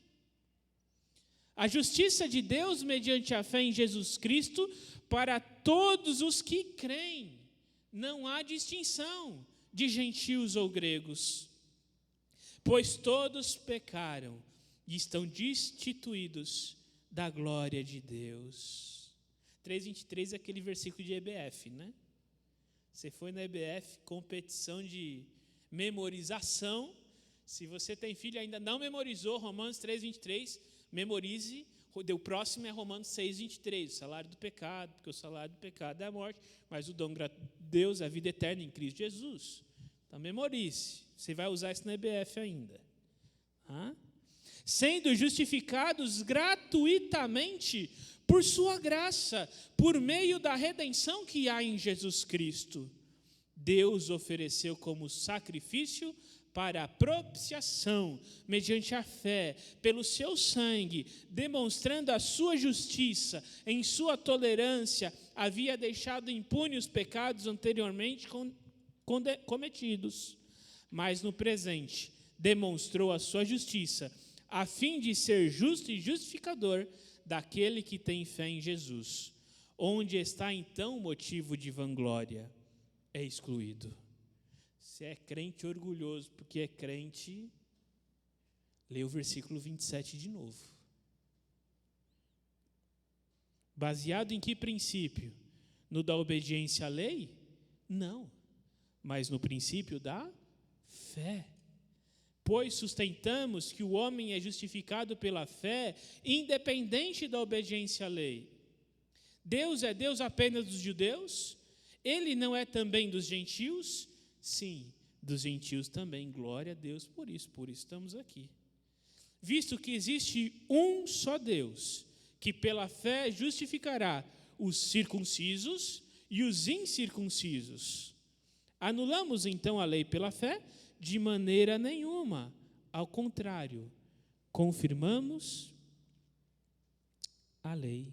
A justiça de Deus mediante a fé em Jesus Cristo para todos os que creem. Não há distinção de gentios ou gregos, pois todos pecaram e estão destituídos da glória de Deus. 3:23 é aquele versículo de EBF, né? Você foi na EBF, competição de memorização. Se você tem filho e ainda não memorizou Romanos 3:23, memorize. O próximo é Romanos 6:23, o salário do pecado, porque o salário do pecado é a morte, mas o dom de Deus é a vida eterna em Cristo Jesus. Então memorize, você vai usar isso na EBF ainda. Sendo justificados gratuitamente por sua graça, por meio da redenção que há em Jesus Cristo. Deus ofereceu como sacrifício para a propiciação, mediante a fé, pelo seu sangue, demonstrando a sua justiça, em sua tolerância, havia deixado impunes os pecados anteriormente cometidos, mas no presente demonstrou a sua justiça, a fim de ser justo e justificador daquele que tem fé em Jesus. Onde está então o motivo de vanglória? É excluído. Se é crente orgulhoso porque é crente, lê o versículo 27 de novo. Baseado em que princípio? No da obediência à lei? Não, mas no princípio da fé. pois sustentamos que o homem é justificado pela fé, independente da obediência à lei. Deus é Deus apenas dos judeus? Ele não é também dos gentios? Sim, dos gentios também. Glória a Deus por isso estamos aqui. Visto que existe um só Deus, que pela fé justificará os circuncisos e os incircuncisos. Anulamos então a lei pela fé? De maneira nenhuma. Ao contrário, confirmamos a lei.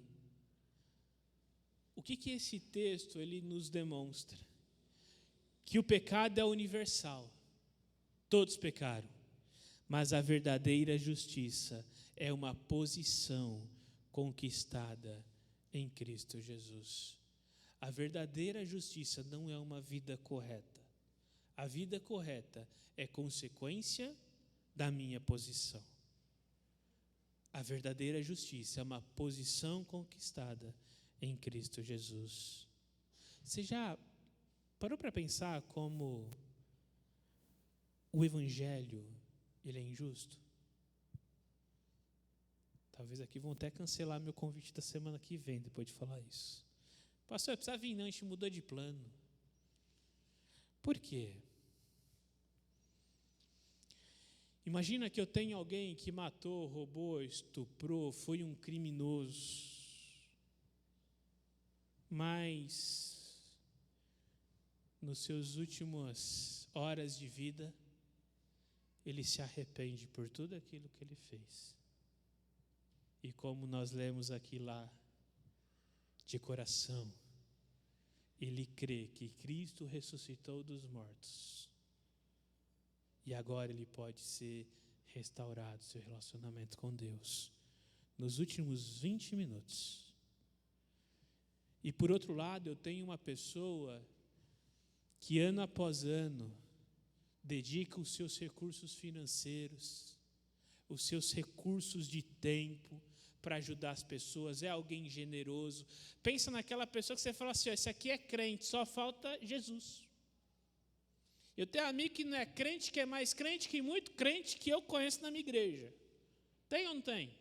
O que esse texto ele nos demonstra? Que o pecado é universal. Todos pecaram. Mas a verdadeira justiça é uma posição conquistada em Cristo Jesus. A verdadeira justiça não é uma vida correta. A vida correta é consequência da minha posição. A verdadeira justiça é uma posição conquistada em Cristo Jesus. Você já parou para pensar como o Evangelho ele é injusto? Talvez aqui vão até cancelar meu convite da semana que vem, depois de falar isso. Pastor, precisa vir não, a gente mudou de plano. Por quê? Imagina que eu tenho alguém que matou, roubou, estuprou, foi um criminoso. Mas, nos seus últimas horas de vida, ele se arrepende por tudo aquilo que ele fez. E como nós lemos aqui lá, de coração, ele crê que Cristo ressuscitou dos mortos. E agora ele pode ser restaurado, seu relacionamento com Deus, nos últimos 20 minutos. E por outro lado, eu tenho uma pessoa que ano após ano dedica os seus recursos financeiros, os seus recursos de tempo para ajudar as pessoas, é alguém generoso. Pensa naquela pessoa que você fala assim, esse aqui é crente, só falta Jesus. Eu tenho um amigo que não é crente, que é mais crente que muito crente que eu conheço na minha igreja. Tem ou não tem?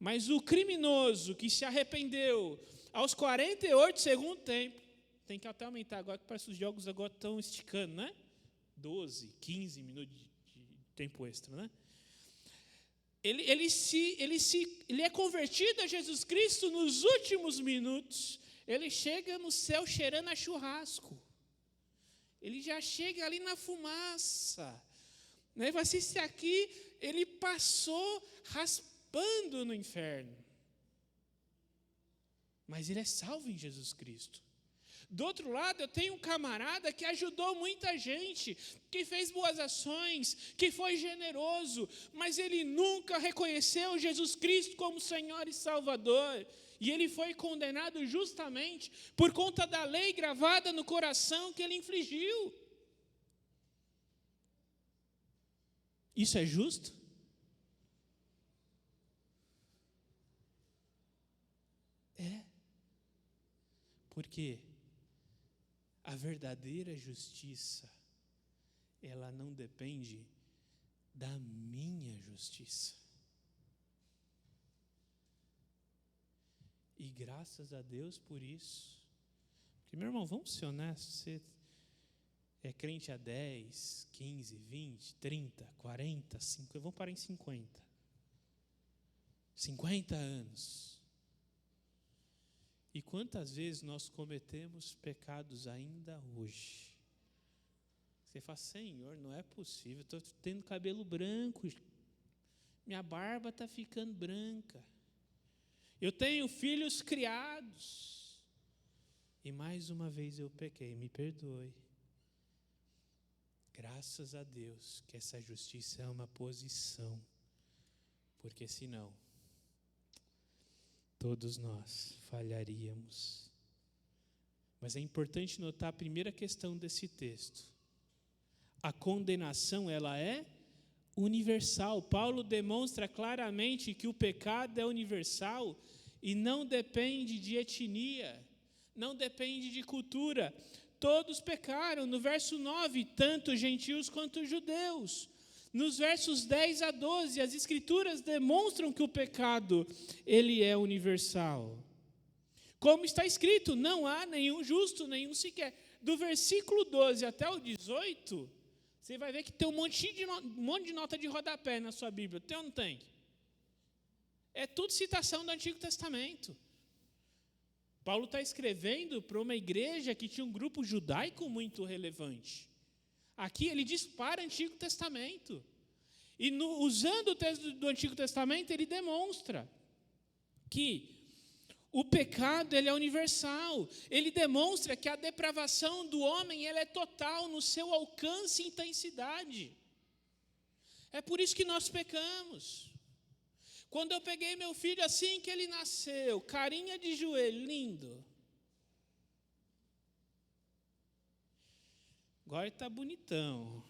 Mas o criminoso que se arrependeu aos 48 segundo tempo, tem que até aumentar agora, que parece que os jogos agora estão esticando, né? 12, 15 minutos de tempo extra, né? Ele é convertido a Jesus Cristo nos últimos minutos. Ele chega no céu cheirando a churrasco. Ele já chega ali na fumaça. Né? Vai ser esse aqui, ele passou raspando no inferno. Mas ele é salvo em Jesus Cristo. Do outro lado, eu tenho um camarada que ajudou muita gente, que fez boas ações, que foi generoso, mas ele nunca reconheceu Jesus Cristo como Senhor e Salvador. E ele foi condenado justamente por conta da lei gravada no coração que ele infligiu. Isso é justo? É. Por quê? A verdadeira justiça, ela não depende da minha justiça. E graças a Deus por isso. Porque, meu irmão, vamos ser honestos, você é crente há 10, 15, 20, 30, 40, 50, vamos parar em 50. 50 anos. E quantas vezes nós cometemos pecados ainda hoje? Você fala, Senhor, não é possível, estou tendo cabelo branco, minha barba está ficando branca. Eu tenho filhos criados. E mais uma vez eu pequei, me perdoe. Graças a Deus que essa justiça é uma posição. Porque senão, todos nós falharíamos. Mas é importante notar a primeira questão desse texto. A condenação, ela é universal. Paulo demonstra claramente que o pecado é universal e não depende de etnia, não depende de cultura. todos pecaram. No verso 9, tanto gentios quanto judeus. Nos versos 10 a 12, as Escrituras demonstram que o pecado, ele é universal. Como está escrito, não há nenhum justo, nenhum sequer. Do versículo 12 até o 18, você vai ver que tem um monte de nota de rodapé na sua Bíblia. Tem ou não tem? É tudo citação do Antigo Testamento. Paulo está escrevendo para uma igreja que tinha um grupo judaico muito relevante. Aqui ele dispara o Antigo Testamento. E usando o texto do Antigo Testamento, ele demonstra que o pecado ele é universal. Ele demonstra que a depravação do homem ela é total no seu alcance e intensidade. É por isso que nós pecamos. Quando eu peguei meu filho assim que ele nasceu, carinha de joelho, lindo. Agora ele está bonitão.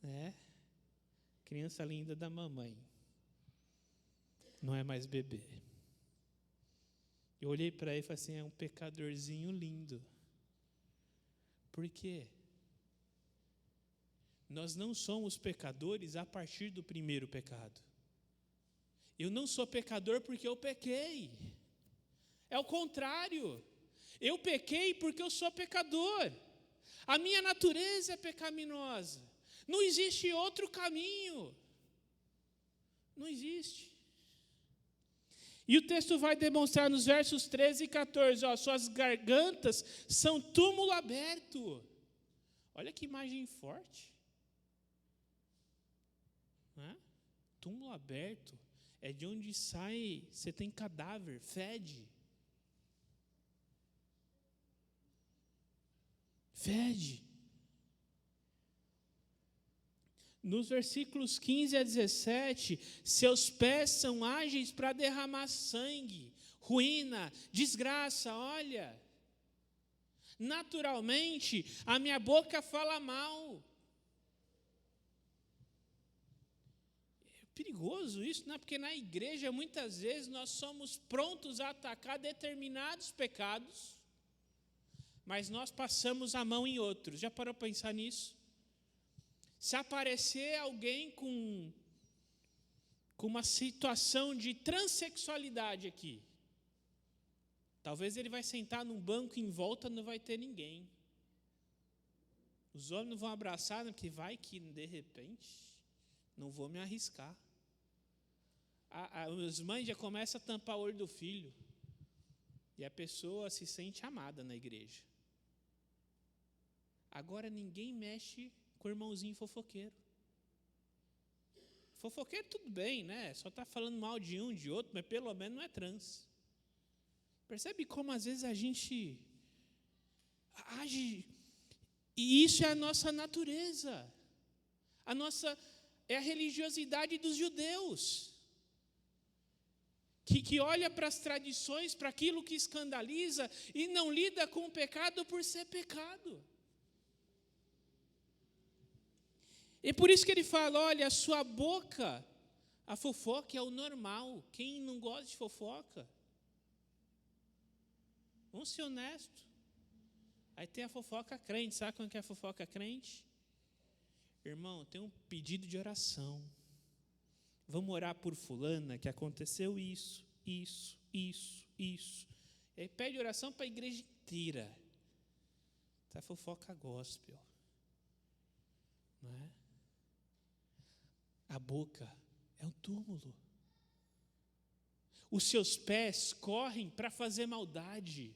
Né? Criança linda da mamãe. Não é mais bebê. Eu olhei para ele e falei assim, é um pecadorzinho lindo. Por quê? Nós não somos pecadores a partir do primeiro pecado. Eu não sou pecador porque eu pequei. É o contrário. Eu pequei porque eu sou pecador. A minha natureza é pecaminosa. Não existe outro caminho. Não existe. E o texto vai demonstrar nos versos 13 e 14, suas gargantas são túmulo aberto. Olha que imagem forte. Né? Túmulo aberto é de onde sai, você tem cadáver, fede. Fede. Nos versículos 15 a 17, seus pés são ágeis para derramar sangue, ruína, desgraça, olha. Naturalmente, a minha boca fala mal. É perigoso isso, né? Porque na igreja, muitas vezes, nós somos prontos a atacar determinados pecados, mas nós passamos a mão em outros. Já parou para pensar nisso? Se aparecer alguém com uma situação de transexualidade aqui, talvez ele vai sentar num banco em volta, não vai ter ninguém. Os homens não vão abraçar, porque vai que, de repente, não vou me arriscar. As mães já começam a tampar o olho do filho. E a pessoa se sente amada na igreja. Agora ninguém mexe com o irmãozinho fofoqueiro. Fofoqueiro tudo bem, né? Só está falando mal de um, de outro, mas pelo menos não é trans. Percebe como às vezes a gente age, e isso é a nossa natureza. É a religiosidade dos judeus. Que olha para as tradições, para aquilo que escandaliza, e não lida com o pecado por ser pecado. E por isso que ele fala, olha, a sua boca, a fofoca é o normal. Quem não gosta de fofoca? Vamos ser honestos. Aí tem a fofoca crente. Sabe quando que é a fofoca crente? Irmão, tem um pedido de oração. Vamos orar por fulana, que aconteceu isso. E aí pede oração para a igreja inteira. Tá fofoca gospel. Não é? A boca é um túmulo. Os seus pés correm para fazer maldade.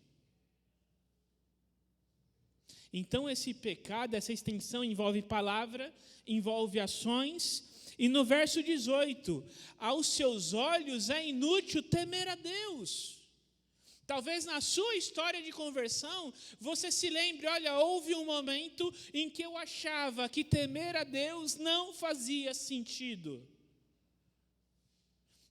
Então esse pecado, essa extensão envolve palavra, envolve ações. E no verso 18, aos seus olhos é inútil temer a Deus. Talvez na sua história de conversão, você se lembre, olha, houve um momento em que eu achava que temer a Deus não fazia sentido.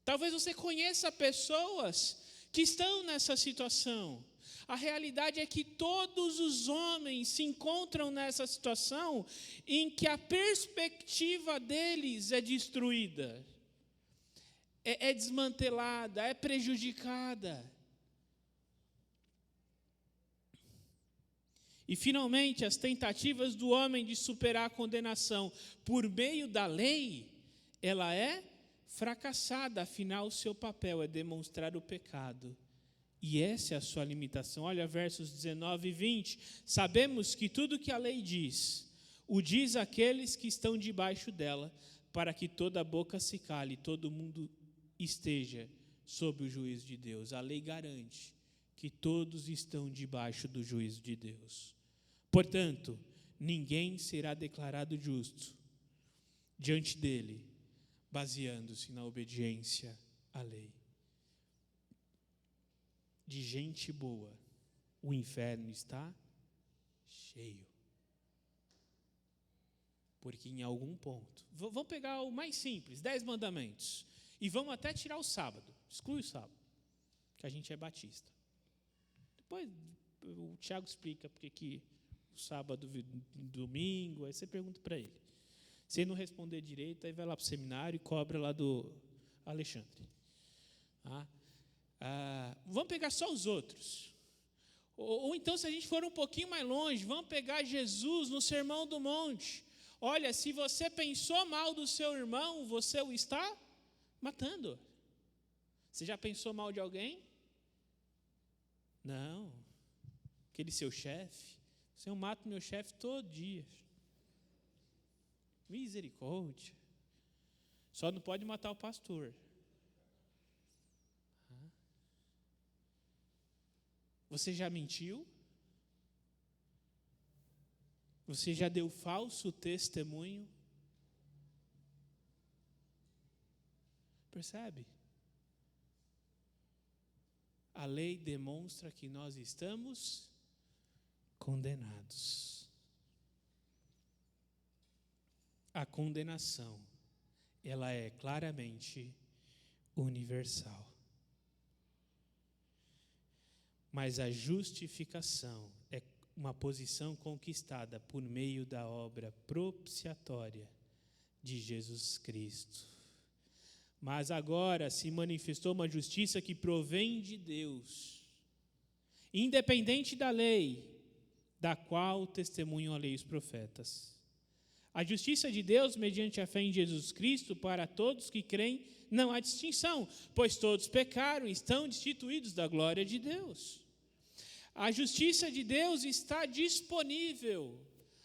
Talvez você conheça pessoas que estão nessa situação. A realidade é que todos os homens se encontram nessa situação em que a perspectiva deles é destruída, é desmantelada, é prejudicada. E, finalmente, as tentativas do homem de superar a condenação por meio da lei, ela é fracassada. Afinal, o seu papel é demonstrar o pecado. E essa é a sua limitação. Olha versos 19 e 20. Sabemos que tudo que a lei diz, o diz àqueles que estão debaixo dela, para que toda boca se cale, todo mundo esteja sob o juízo de Deus. A lei garante que todos estão debaixo do juízo de Deus. Portanto, ninguém será declarado justo diante dele, baseando-se na obediência à lei. De gente boa, o inferno está cheio. Porque em algum ponto, vamos pegar o mais simples, 10 mandamentos, e vamos até tirar o sábado, exclui o sábado, que a gente é batista. Depois o Tiago explica porque que o sábado, domingo, aí você pergunta para ele. Se ele não responder direito, aí vai lá para o seminário e cobra lá do Alexandre. Vamos pegar só os outros. Ou então, se a gente for um pouquinho mais longe, vamos pegar Jesus no Sermão do Monte. Olha, se você pensou mal do seu irmão, você o está matando. Você já pensou mal de alguém? Não. Aquele seu chefe. Se eu mato meu chefe todo dia. Misericórdia. Só não pode matar o pastor. Você já mentiu? Você já deu falso testemunho? Percebe? A lei demonstra que nós estamos condenados. A condenação, ela é claramente universal. Mas a justificação é uma posição conquistada por meio da obra propiciatória de Jesus Cristo. Mas agora se manifestou uma justiça que provém de Deus, independente da lei, da qual testemunham a lei e os profetas. A justiça de Deus, mediante a fé em Jesus Cristo, para todos que creem, não há distinção, pois todos pecaram e estão destituídos da glória de Deus. A justiça de Deus está disponível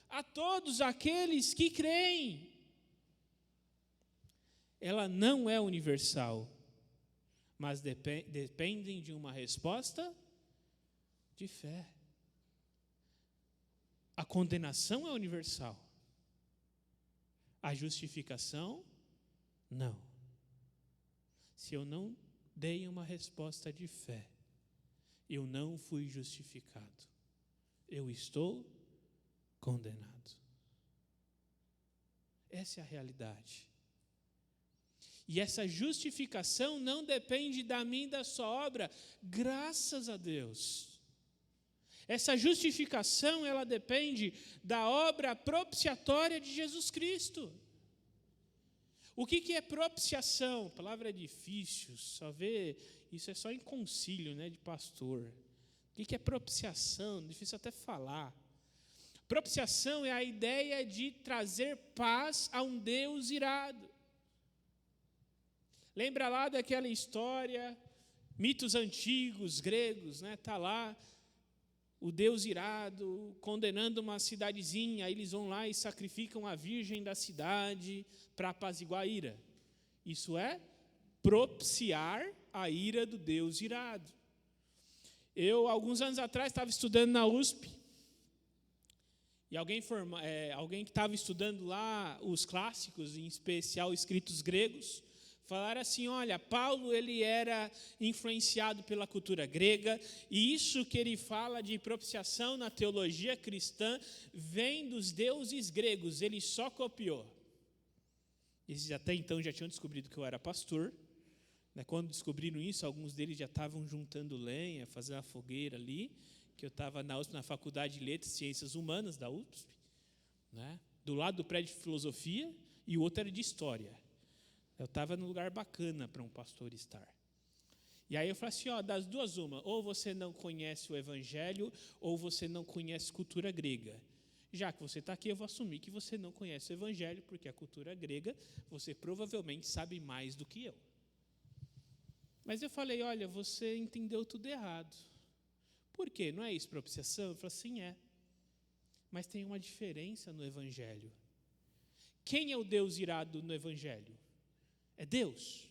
a todos aqueles que creem. Ela não é universal, mas dependem de uma resposta de fé. A condenação é universal. A justificação, não. Se eu não dei uma resposta de fé, eu não fui justificado. Eu estou condenado. Essa é a realidade. E essa justificação não depende da minha e da sua obra, graças a Deus. Essa justificação, ela depende da obra propiciatória de Jesus Cristo. O que é propiciação? A palavra é difícil, só ver, isso é só em concílio, né, de pastor. O que é propiciação? Difícil até falar. Propiciação é a ideia de trazer paz a um Deus irado. Lembra lá daquela história, mitos antigos, gregos, né? Está lá o Deus irado condenando uma cidadezinha, aí eles vão lá e sacrificam a virgem da cidade para apaziguar a ira. Isso é propiciar a ira do Deus irado. Eu, alguns anos atrás, estava estudando na USP, e alguém que estava estudando lá os clássicos, em especial escritos gregos, falaram assim, olha, Paulo ele era influenciado pela cultura grega, e isso que ele fala de propiciação na teologia cristã vem dos deuses gregos, ele só copiou. Eles até então já tinham descobrido que eu era pastor, né? Quando descobriram isso, alguns deles já estavam juntando lenha, fazendo a fogueira ali, que eu estava na USP, na Faculdade de Letras e Ciências Humanas da USP, né? Do lado do prédio de filosofia, e o outro era de história. Eu estava num lugar bacana para um pastor estar. E aí eu falo assim, das duas uma, ou você não conhece o evangelho, ou você não conhece cultura grega. Já que você está aqui, eu vou assumir que você não conhece o evangelho, porque a cultura grega, você provavelmente sabe mais do que eu. Mas eu falei, olha, você entendeu tudo errado. Por quê? Não é isso propiciação? Eu falei assim, é. Mas tem uma diferença no evangelho. Quem é o Deus irado no evangelho? É Deus.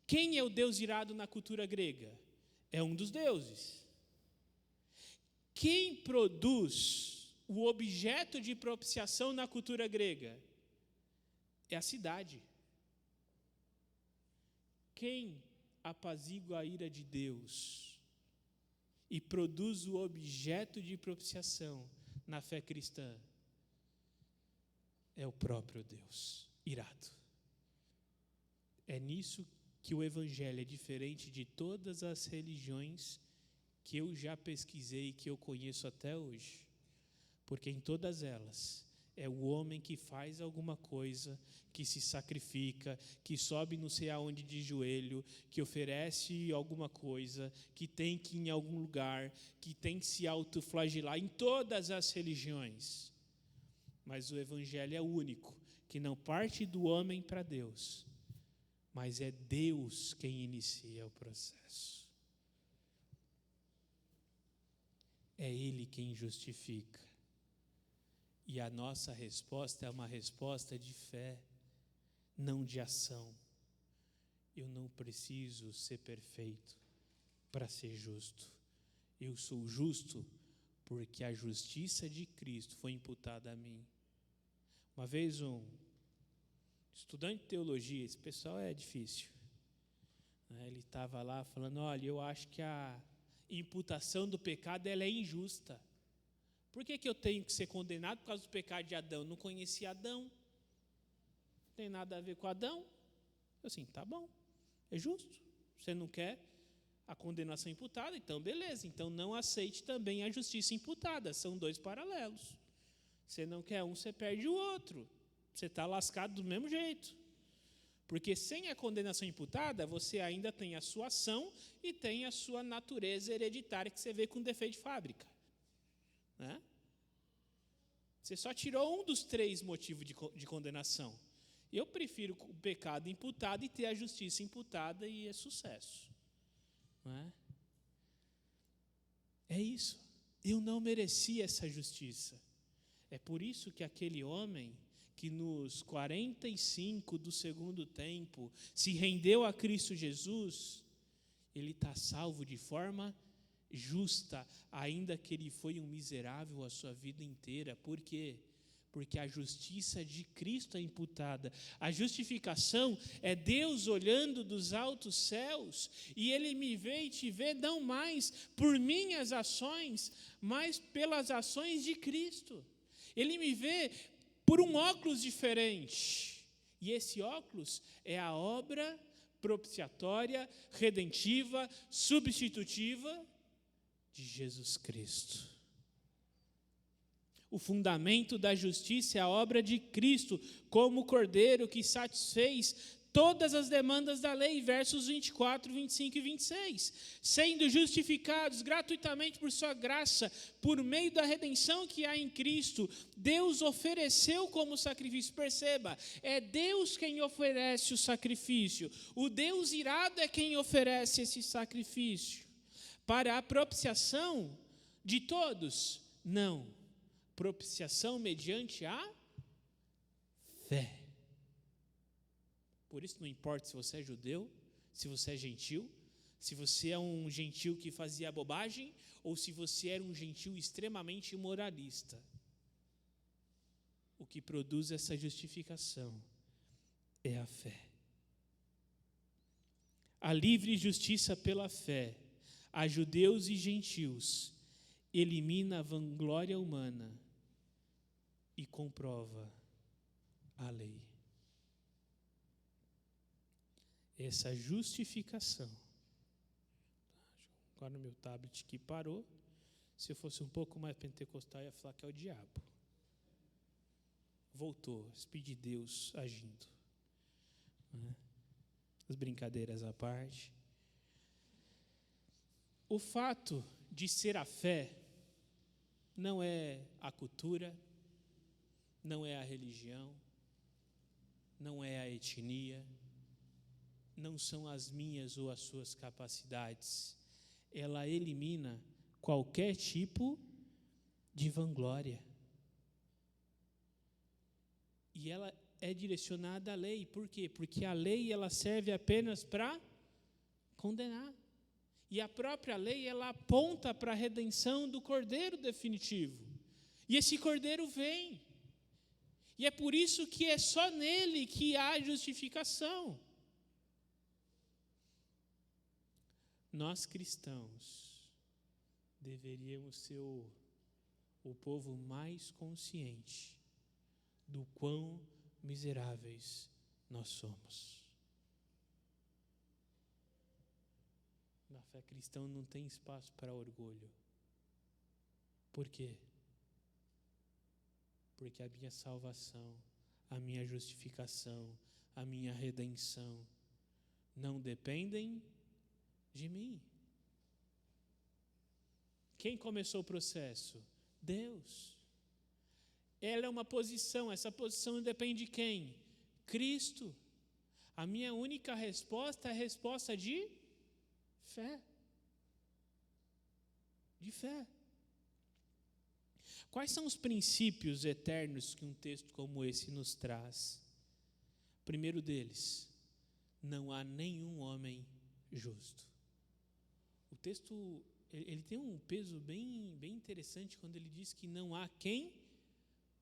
Quem é o Deus irado na cultura grega? É um dos deuses. Quem produz o objeto de propiciação na cultura grega? É a cidade. Quem apazigua a ira de Deus e produz o objeto de propiciação na fé cristã? É o próprio Deus irado. É nisso que o evangelho é diferente de todas as religiões que eu já pesquisei e que eu conheço até hoje. Porque em todas elas é o homem que faz alguma coisa, que se sacrifica, que sobe não sei aonde de joelho, que oferece alguma coisa, que tem que ir em algum lugar, que tem que se autoflagelar, em todas as religiões. Mas o evangelho é único, que não parte do homem para Deus, mas é Deus quem inicia o processo. É Ele quem justifica. E a nossa resposta é uma resposta de fé, não de ação. Eu não preciso ser perfeito para ser justo. Eu sou justo porque a justiça de Cristo foi imputada a mim. Uma vez um estudante de teologia, esse pessoal é difícil, né? Ele estava lá falando, olha, eu acho que a imputação do pecado ela é injusta. Por que eu tenho que ser condenado por causa do pecado de Adão? Não conhecia Adão. Não tem nada a ver com Adão. Eu assim, tá bom, é justo. Você não quer a condenação imputada, então beleza. Então não aceite também a justiça imputada. São dois paralelos. Você não quer um, você perde o outro. Você está lascado do mesmo jeito. Porque sem a condenação imputada, você ainda tem a sua ação e tem a sua natureza hereditária que você vê com defeito de fábrica. Né? Você só tirou um dos 3 motivos de condenação. Eu prefiro o pecado imputado e ter a justiça imputada e é sucesso. Não é isso. Eu não merecia essa justiça. É por isso que aquele homem que nos 45 do segundo tempo se rendeu a Cristo Jesus, ele está salvo de forma justa, ainda que ele foi um miserável a sua vida inteira. Por quê? Porque a justiça de Cristo é imputada. A justificação é Deus olhando dos altos céus e Ele me vê e te vê não mais por minhas ações, mas pelas ações de Cristo. Ele me vê por um óculos diferente. E esse óculos é a obra propiciatória, redentiva, substitutiva de Jesus Cristo. O fundamento da justiça é a obra de Cristo, como o Cordeiro que satisfez todas as demandas da lei, versos 24, 25 e 26. Sendo justificados gratuitamente por sua graça, por meio da redenção que há em Cristo, Deus ofereceu como sacrifício. Perceba, é Deus quem oferece o sacrifício. O Deus irado é quem oferece esse sacrifício. Para a propiciação de todos? Não. Propiciação mediante a fé. Por isso não importa se você é judeu, se você é gentil, se você é um gentil que fazia bobagem, ou se você era um gentil extremamente moralista. O que produz essa justificação é a fé. A livre justiça pela fé, a judeus e gentios, elimina a vanglória humana e comprova a lei. Essa justificação. Agora o meu tablet que parou. Se eu fosse um pouco mais pentecostal, eu ia falar que é o diabo. Voltou, Espírito de Deus agindo. As brincadeiras à parte. O fato de ser a fé não é a cultura, não é a religião, não é a etnia, não são as minhas ou as suas capacidades. Ela elimina qualquer tipo de vanglória. E ela é direcionada à lei. Por quê? Porque a lei ela serve apenas para condenar. E a própria lei ela aponta para a redenção do Cordeiro definitivo. E esse Cordeiro vem. E é por isso que é só nele que há justificação. Nós cristãos deveríamos ser o povo mais consciente do quão miseráveis nós somos. Na fé cristã não tem espaço para orgulho. Por quê? Porque a minha salvação, a minha justificação, a minha redenção não dependem de mim. Quem começou o processo? Deus. Ela é uma posição, essa posição depende de quem? Cristo. A minha única resposta é a resposta de fé. De fé. Quais são os princípios eternos que um texto como esse nos traz? O primeiro deles, não há nenhum homem justo. O texto ele tem um peso bem interessante quando ele diz que não há quem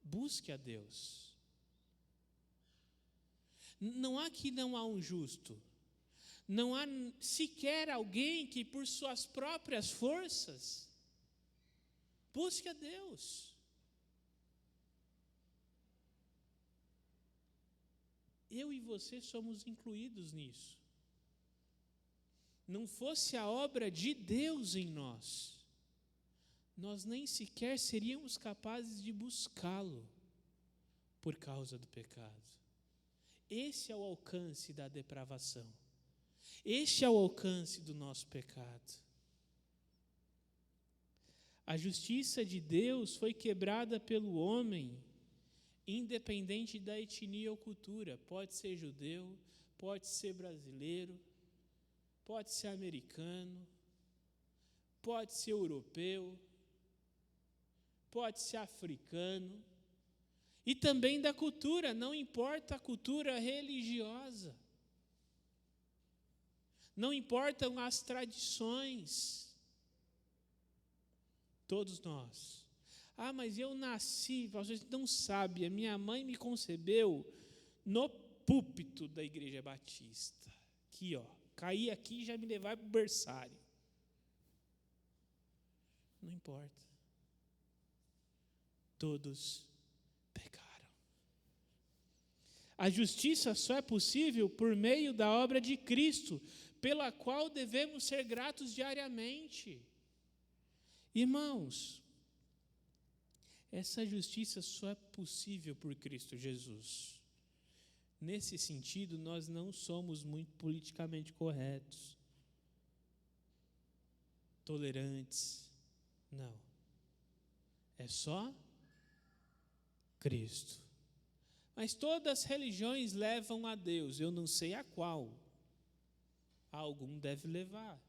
busque a Deus. Não há um justo. Não há sequer alguém que por suas próprias forças busque a Deus. Eu e você somos incluídos nisso. Não fosse a obra de Deus em nós, nós nem sequer seríamos capazes de buscá-lo por causa do pecado. Esse é o alcance da depravação. Este é o alcance do nosso pecado. A justiça de Deus foi quebrada pelo homem, independente da etnia ou cultura. Pode ser judeu, pode ser brasileiro, pode ser americano, pode ser europeu, pode ser africano, e também da cultura, não importa a cultura religiosa, não importam as tradições, todos nós. Ah, mas eu nasci, vocês não sabem, a minha mãe me concebeu no púlpito da Igreja Batista, aqui ó, caí aqui e já me levaram para o berçário. Não importa. Todos pecaram. A justiça só é possível por meio da obra de Cristo, pela qual devemos ser gratos diariamente. Irmãos, essa justiça só é possível por Cristo Jesus. Nesse sentido, nós não somos muito politicamente corretos, tolerantes. Não. É só Cristo. Mas todas as religiões levam a Deus, eu não sei a qual. Algum deve levar.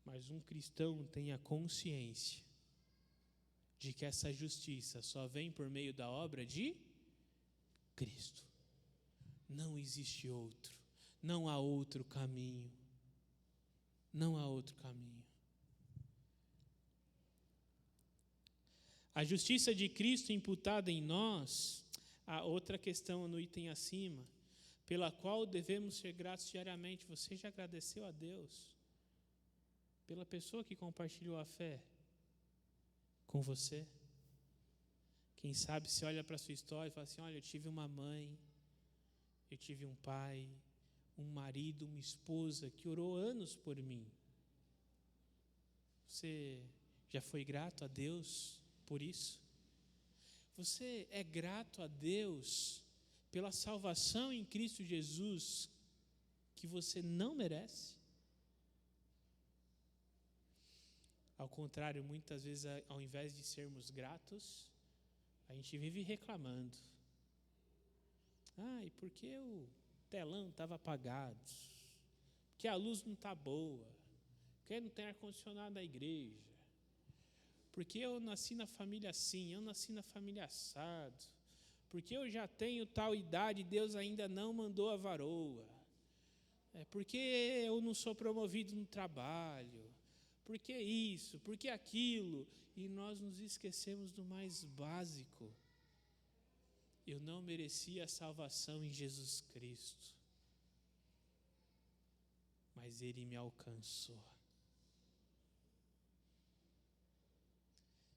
Mas um cristão tem a consciência de que essa justiça só vem por meio da obra de Cristo. Não existe outro. Não há outro caminho. Não há outro caminho. A justiça de Cristo imputada em nós, a outra questão no item acima, pela qual devemos ser gratos diariamente. Você já agradeceu a Deus pela pessoa que compartilhou a fé com você? Quem sabe você olha para a sua história e fala assim, olha, eu tive uma mãe, eu tive um pai, um marido, uma esposa que orou anos por mim. Você já foi grato a Deus por isso? Você é grato a Deus pela salvação em Cristo Jesus que você não merece. Ao contrário, muitas vezes, ao invés de sermos gratos, a gente vive reclamando. E por que o telão estava apagado? Porque a luz não está boa? Porque não tem ar-condicionado na igreja? Porque eu nasci na família assim, eu nasci na família assado? Porque eu já tenho tal idade e Deus ainda não mandou a varoa? Porque eu não sou promovido no trabalho? Por que isso? Por que aquilo? E nós nos esquecemos do mais básico. Eu não merecia a salvação em Jesus Cristo, mas Ele me alcançou.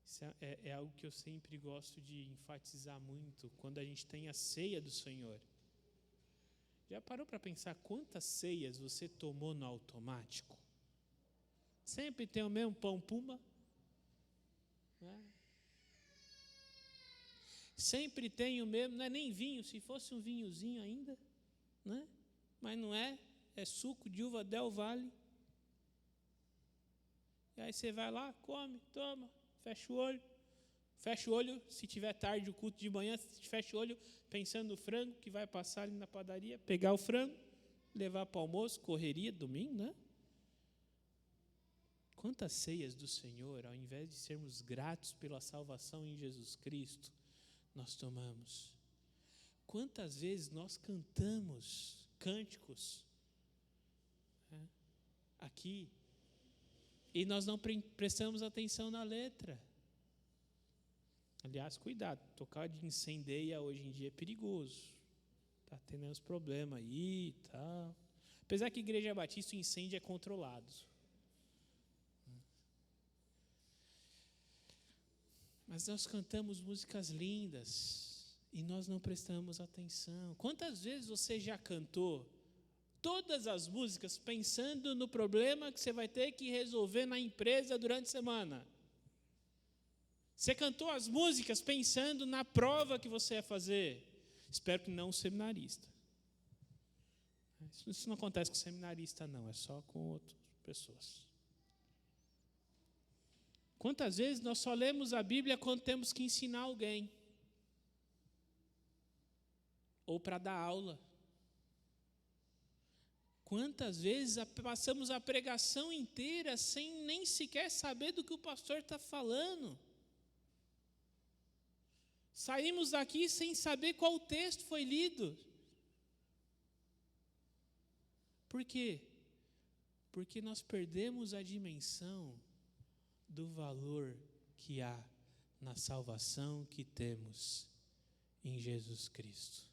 Isso é algo que eu sempre gosto de enfatizar muito quando a gente tem a ceia do Senhor. Já parou para pensar quantas ceias você tomou no automático? Sempre tem o mesmo pão puma, né? Sempre tem o mesmo, não é nem vinho, se fosse um vinhozinho ainda, né? Mas não é suco de uva Del Valle. E aí você vai lá, come, toma, fecha o olho, se tiver tarde o culto de manhã, fecha o olho pensando no frango que vai passar ali na padaria, pegar o frango, levar para o almoço, correria, domingo, né? Quantas ceias do Senhor, ao invés de sermos gratos pela salvação em Jesus Cristo, nós tomamos? Quantas vezes nós cantamos cânticos aqui e nós não prestamos atenção na letra? Aliás, cuidado, tocar de incendeia hoje em dia é perigoso. Está tendo uns problemas aí e tal. Apesar que a Igreja Batista o incêndio é controlado. Mas nós cantamos músicas lindas e nós não prestamos atenção. Quantas vezes você já cantou todas as músicas pensando no problema que você vai ter que resolver na empresa durante a semana? Você cantou as músicas pensando na prova que você ia fazer? Espero que não um seminarista. Isso não acontece com seminarista, não. É só com outras pessoas. Quantas vezes nós só lemos a Bíblia quando temos que ensinar alguém? Ou para dar aula? Quantas vezes passamos a pregação inteira sem nem sequer saber do que o pastor está falando? Saímos daqui sem saber qual texto foi lido. Por quê? Porque nós perdemos a dimensão do valor que há na salvação que temos em Jesus Cristo.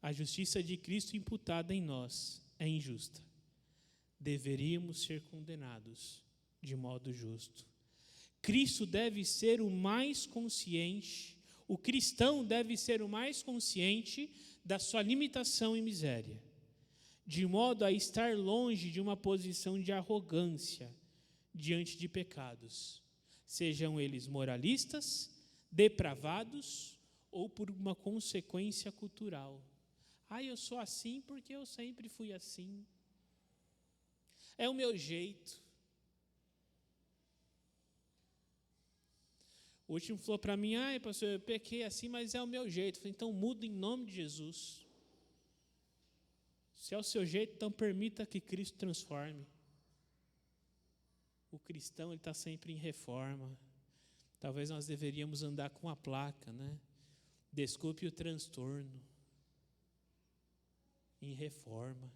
A justiça de Cristo imputada em nós é injusta. Deveríamos ser condenados de modo justo. Cristo deve ser o mais consciente, o cristão deve ser o mais consciente da sua limitação e miséria, de modo a estar longe de uma posição de arrogância diante de pecados, sejam eles moralistas, depravados ou por uma consequência cultural. Eu sou assim porque eu sempre fui assim. É o meu jeito. O último falou para mim, pastor, eu pequei assim, mas é o meu jeito. Eu falei, então muda em nome de Jesus. Se é o seu jeito, então permita que Cristo transforme. O cristão está sempre em reforma. Talvez nós deveríamos andar com a placa, né? Desculpe o transtorno. Em reforma.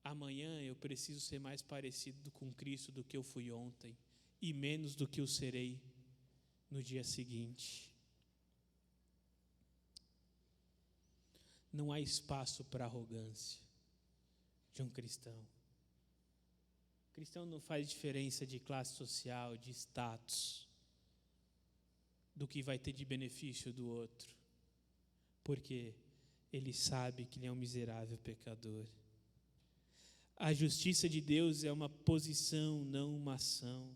Amanhã eu preciso ser mais parecido com Cristo do que eu fui ontem e menos do que eu serei no dia seguinte. Não há espaço para arrogância de um cristão. O cristão não faz diferença de classe social, de status, do que vai ter de benefício do outro, porque ele sabe que ele é um miserável pecador. A justiça de Deus é uma posição, não uma ação.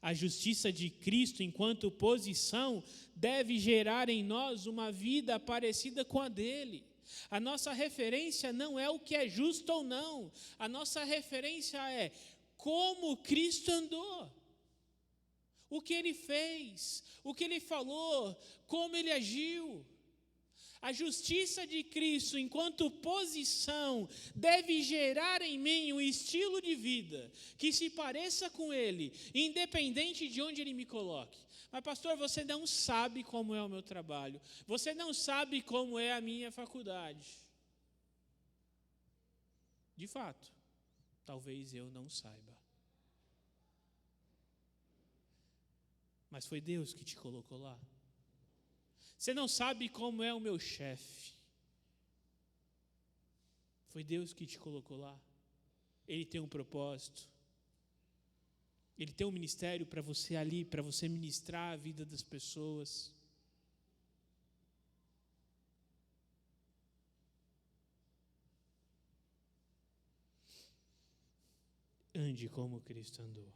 A justiça de Cristo, enquanto posição, deve gerar em nós uma vida parecida com a dele. A nossa referência não é o que é justo ou não. A nossa referência é como Cristo andou. O que ele fez, o que ele falou, como ele agiu. A justiça de Cristo, enquanto posição, deve gerar em mim um estilo de vida que se pareça com Ele, independente de onde Ele me coloque. Mas, pastor, você não sabe como é o meu trabalho. Você não sabe como é a minha faculdade. De fato, talvez eu não saiba. Mas foi Deus que te colocou lá. Você não sabe como é o meu chefe. Foi Deus que te colocou lá. Ele tem um propósito. Ele tem um ministério para você ali, para você ministrar a vida das pessoas. Ande como Cristo andou.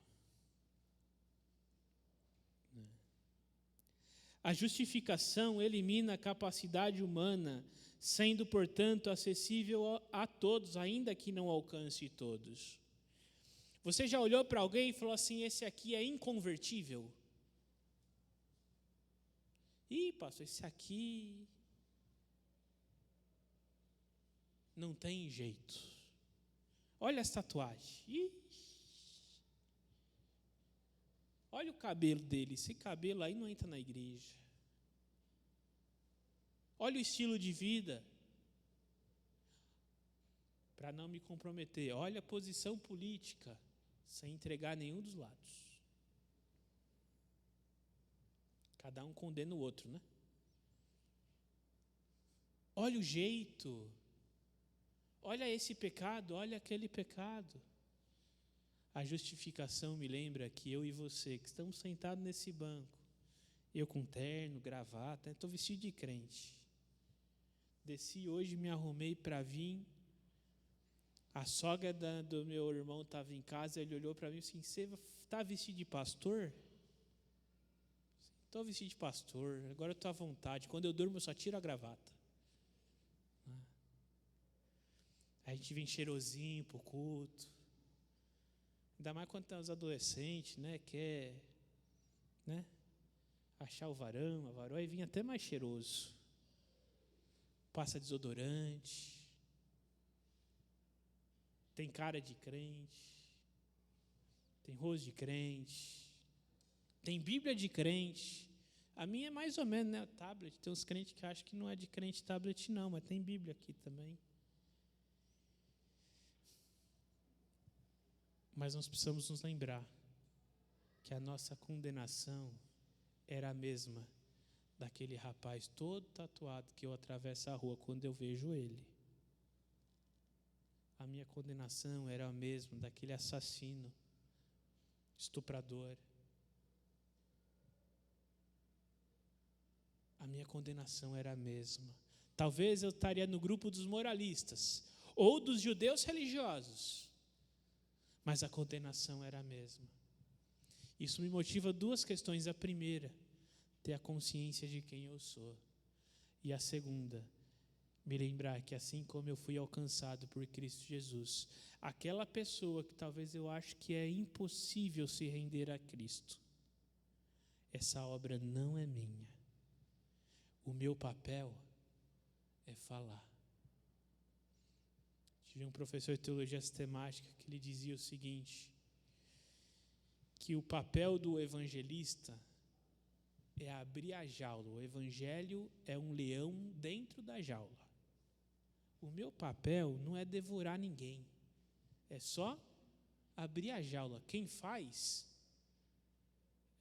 A justificação elimina a capacidade humana, sendo, portanto, acessível a todos, ainda que não alcance todos. Você já olhou para alguém e falou assim, esse aqui é inconvertível? Ih, pastor, esse aqui não tem jeito. Olha as tatuagens. Ih. Olha o cabelo dele, esse cabelo aí não entra na igreja. Olha o estilo de vida. Para não me comprometer, olha a posição política, sem entregar nenhum dos lados. Cada um condena o outro, né? Olha o jeito. Olha esse pecado, olha aquele pecado. A justificação me lembra que eu e você, que estamos sentados nesse banco, eu com terno, gravata, estou vestido de crente. Desci hoje, me arrumei para vir. A sogra do meu irmão estava em casa, ele olhou para mim e disse assim, você está vestido de pastor? Estou vestido de pastor, agora eu estou à vontade. Quando eu durmo, eu só tiro a gravata. A gente vem cheirosinho para o culto. Ainda mais quando tem os adolescentes, né? Quer, né? Achar o varão, a varoa, e vinha até mais cheiroso. Passa desodorante. Tem cara de crente. Tem rosto de crente. Tem Bíblia de crente. A minha é mais ou menos, né? Tablet. Tem uns crentes que acham que não é de crente tablet, não, mas tem Bíblia aqui também. Mas nós precisamos nos lembrar que a nossa condenação era a mesma daquele rapaz todo tatuado que eu atravesso a rua quando eu vejo ele. A minha condenação era a mesma daquele assassino, estuprador. A minha condenação era a mesma. Talvez eu estaria no grupo dos moralistas ou dos judeus religiosos. Mas a condenação era a mesma. Isso me motiva duas questões. A primeira, ter a consciência de quem eu sou. E a segunda, me lembrar que assim como eu fui alcançado por Cristo Jesus, aquela pessoa que talvez eu acho que é impossível se render a Cristo, essa obra não é minha. O meu papel é falar. Tive um professor de teologia sistemática que ele dizia o seguinte, que o papel do evangelista é abrir a jaula. O evangelho é um leão dentro da jaula. O meu papel não é devorar ninguém, é só abrir a jaula. Quem faz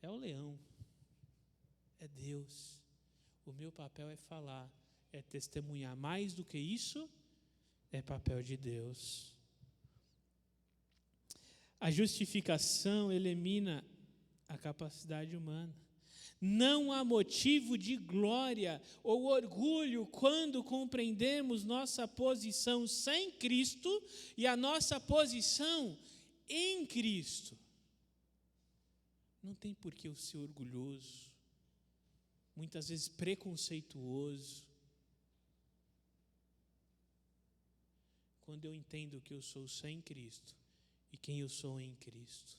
é o leão, é Deus. O meu papel é falar, é testemunhar. Mais do que isso, é papel de Deus. A justificação elimina a capacidade humana. Não há motivo de glória ou orgulho quando compreendemos nossa posição sem Cristo e a nossa posição em Cristo. não tem por que eu ser orgulhoso, muitas vezes preconceituoso. Quando eu entendo que eu sou sem Cristo e quem eu sou em Cristo.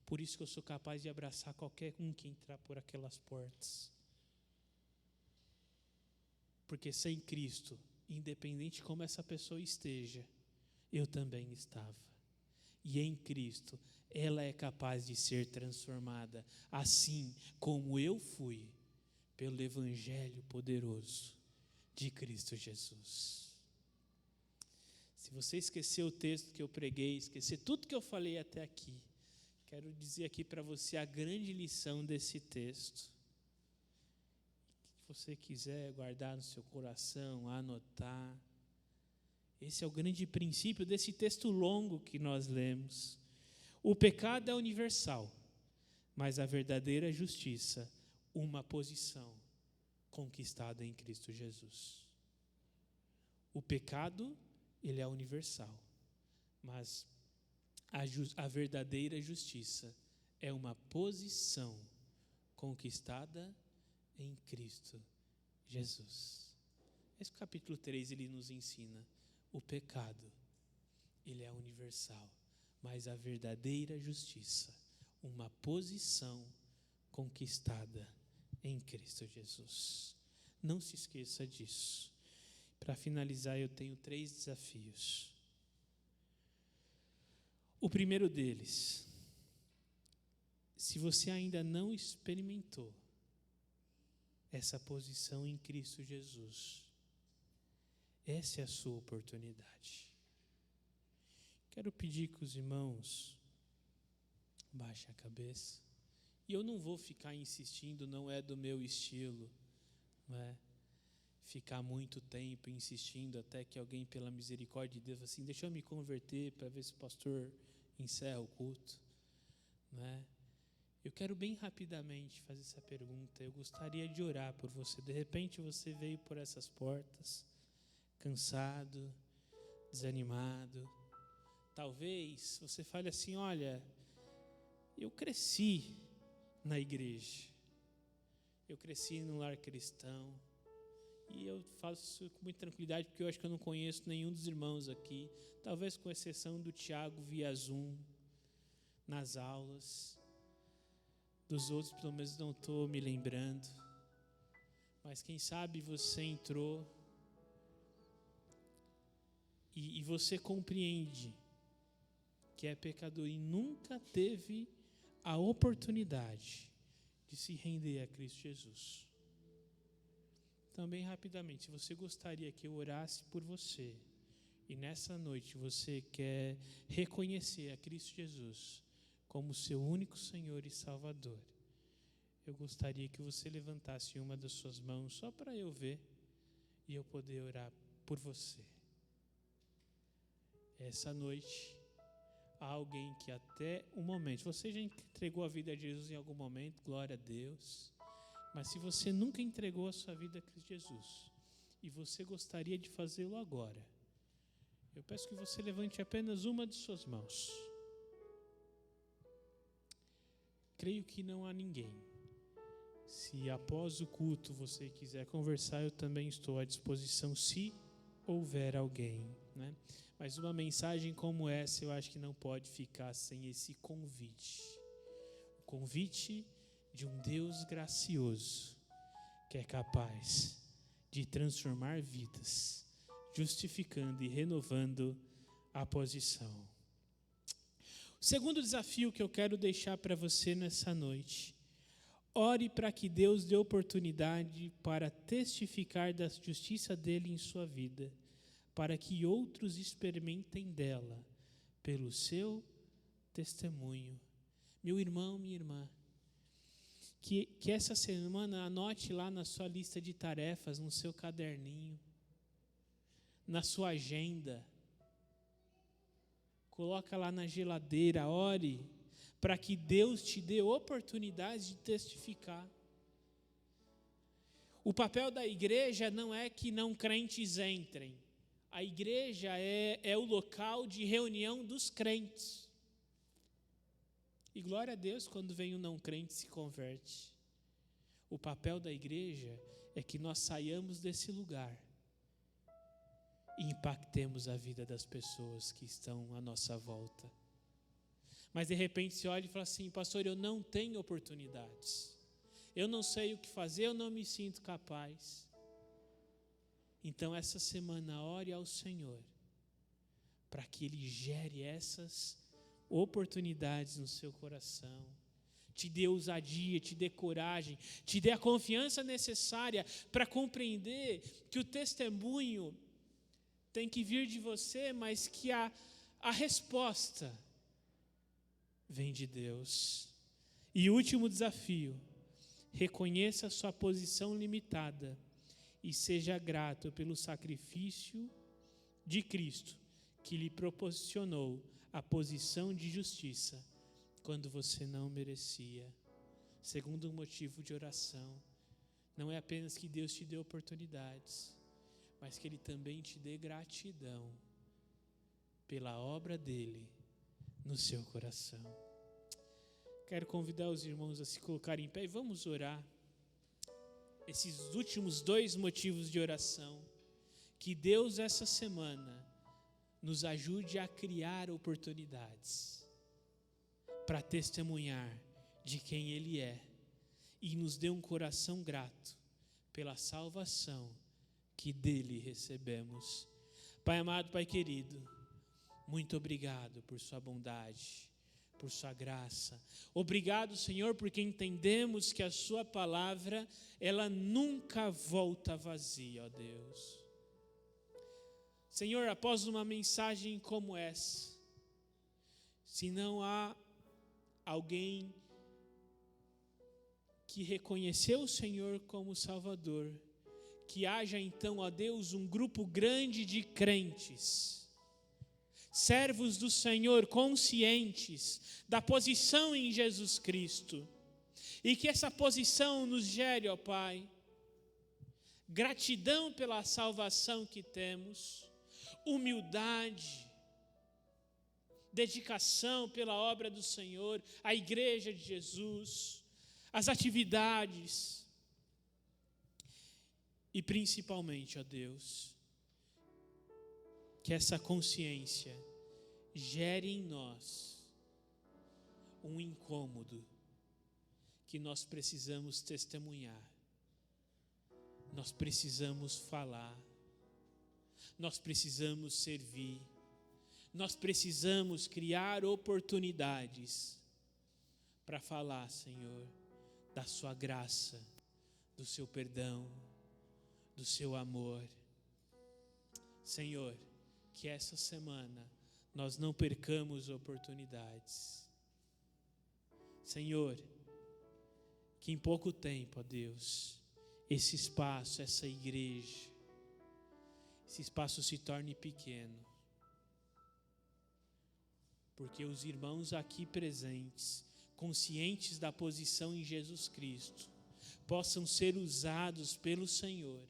Por isso que eu sou capaz de abraçar qualquer um que entrar por aquelas portas. Porque sem Cristo, independente de como essa pessoa esteja, eu também estava. E em Cristo, ela é capaz de ser transformada, assim como eu fui, pelo Evangelho poderoso de Cristo Jesus. Se você esqueceu o texto que eu preguei, esquecer tudo que eu falei até aqui, quero dizer aqui para você a grande lição desse texto. Se você quiser guardar no seu coração, anotar, esse é o grande princípio desse texto longo que nós lemos. O pecado é universal, mas a verdadeira justiça, uma posição conquistada em Cristo Jesus. O pecado, ele é universal, mas a verdadeira justiça é uma posição conquistada em Cristo Jesus. Esse capítulo 3, ele nos ensina. O pecado, ele é universal, mas a verdadeira justiça, uma posição conquistada em Cristo Jesus. Não se esqueça disso. Para finalizar, eu tenho 3 desafios. O primeiro deles, se você ainda não experimentou essa posição em Cristo Jesus, essa é a sua oportunidade. Quero pedir que os irmãos baixem a cabeça. E eu não vou ficar insistindo, não é do meu estilo, não é? Ficar muito tempo insistindo até que alguém, pela misericórdia de Deus, assim, deixa eu me converter para ver se o pastor encerra o culto, não é? Eu quero bem rapidamente fazer essa pergunta. Eu gostaria de orar por você. De repente você veio por essas portas cansado, desanimado. Talvez você fale assim: olha, eu cresci na igreja, eu cresci no lar cristão, e eu faço isso com muita tranquilidade, porque eu acho que eu não conheço nenhum dos irmãos aqui, talvez com exceção do Tiago via Zoom, nas aulas. Dos outros, pelo menos, não estou me lembrando. Mas quem sabe você entrou e você compreende que é pecador e nunca teve a oportunidade de se render a Cristo Jesus. Também rapidamente, se você gostaria que eu orasse por você e nessa noite você quer reconhecer a Cristo Jesus como seu único Senhor e Salvador, eu gostaria que você levantasse uma das suas mãos só para eu ver e eu poder orar por você. Essa noite, há alguém que até o momento, você já entregou a vida a Jesus em algum momento, glória a Deus, mas se você nunca entregou a sua vida a Cristo Jesus e você gostaria de fazê-lo agora, eu peço que você levante apenas uma de suas mãos. Creio que não há ninguém. Se após o culto você quiser conversar, eu também estou à disposição, se houver alguém, né? Mas uma mensagem como essa, eu acho que não pode ficar sem esse convite. O convite de um Deus gracioso, que é capaz de transformar vidas, justificando e renovando a posição. O segundo desafio que eu quero deixar para você nessa noite: ore para que Deus dê oportunidade para testificar da justiça dele em sua vida, para que outros experimentem dela pelo seu testemunho. Meu irmão, minha irmã, que essa semana anote lá na sua lista de tarefas, no seu caderninho, na sua agenda, coloca lá na geladeira, ore para que Deus te dê oportunidade de testificar. O papel da igreja não é que não crentes entrem. A igreja é o local de reunião dos crentes. E glória a Deus quando vem um não crente e se converte. O papel da igreja é que nós saiamos desse lugar e impactemos a vida das pessoas que estão à nossa volta. Mas de repente você olha e fala assim: pastor, eu não tenho oportunidades, eu não sei o que fazer, eu não me sinto capaz. Então essa semana ore ao Senhor para que Ele gere essas oportunidades no seu coração, te dê ousadia, te dê coragem, te dê a confiança necessária para compreender que o testemunho tem que vir de você, mas que a resposta vem de Deus. E o último desafio: reconheça a sua posição limitada e seja grato pelo sacrifício de Cristo, que lhe proporcionou a posição de justiça quando você não merecia. Segundo motivo de oração, não é apenas que Deus te dê oportunidades, mas que Ele também te dê gratidão pela obra dEle no seu coração. Quero convidar os irmãos a se colocarem em pé e vamos orar. Esses últimos 2 motivos de oração, que Deus essa semana nos ajude a criar oportunidades para testemunhar de quem Ele é e nos dê um coração grato pela salvação que dele recebemos. Pai amado, Pai querido, muito obrigado por sua bondade, por sua graça. Obrigado, Senhor, porque entendemos que a sua palavra, ela nunca volta vazia, ó Deus. Senhor, após uma mensagem como essa, se não há alguém que reconheceu o Senhor como Salvador, que haja então, ó Deus, um grupo grande de crentes, servos do Senhor, conscientes da posição em Jesus Cristo, e que essa posição nos gere, ó Pai, gratidão pela salvação que temos, humildade, dedicação pela obra do Senhor, a igreja de Jesus, as atividades, e principalmente, ó Deus, que essa consciência gere em nós um incômodo que nós precisamos testemunhar, nós precisamos falar, nós precisamos servir, nós precisamos criar oportunidades para falar, Senhor, da sua graça, do seu perdão, do seu amor. Senhor, que essa semana nós não percamos oportunidades. Senhor, que em pouco tempo, ó Deus, esse espaço, essa igreja, esse espaço se torne pequeno, porque os irmãos aqui presentes, conscientes da posição em Jesus Cristo, possam ser usados pelo Senhor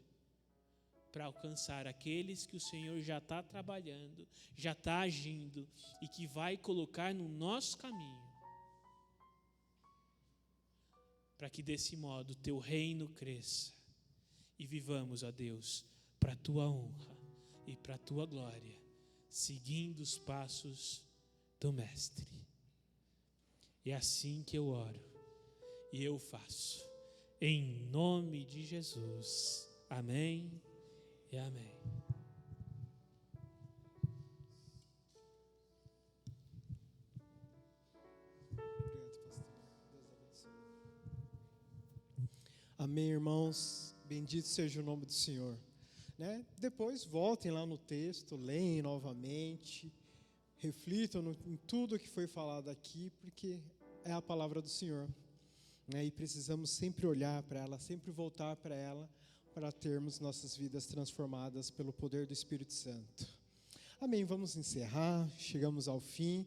para alcançar aqueles que o Senhor já está trabalhando, já está agindo e que vai colocar no nosso caminho, para que desse modo o teu reino cresça e vivamos, ó Deus, para a tua honra e para a tua glória, seguindo os passos do Mestre. É assim que eu oro e eu faço, em nome de Jesus. Amém e amém. Amém, irmãos. Bendito seja o nome do Senhor. Depois voltem lá no texto, leem novamente, reflitam em tudo que foi falado aqui, porque é a palavra do Senhor. E precisamos sempre olhar para ela, sempre voltar para ela, para termos nossas vidas transformadas pelo poder do Espírito Santo. Amém, vamos encerrar, chegamos ao fim.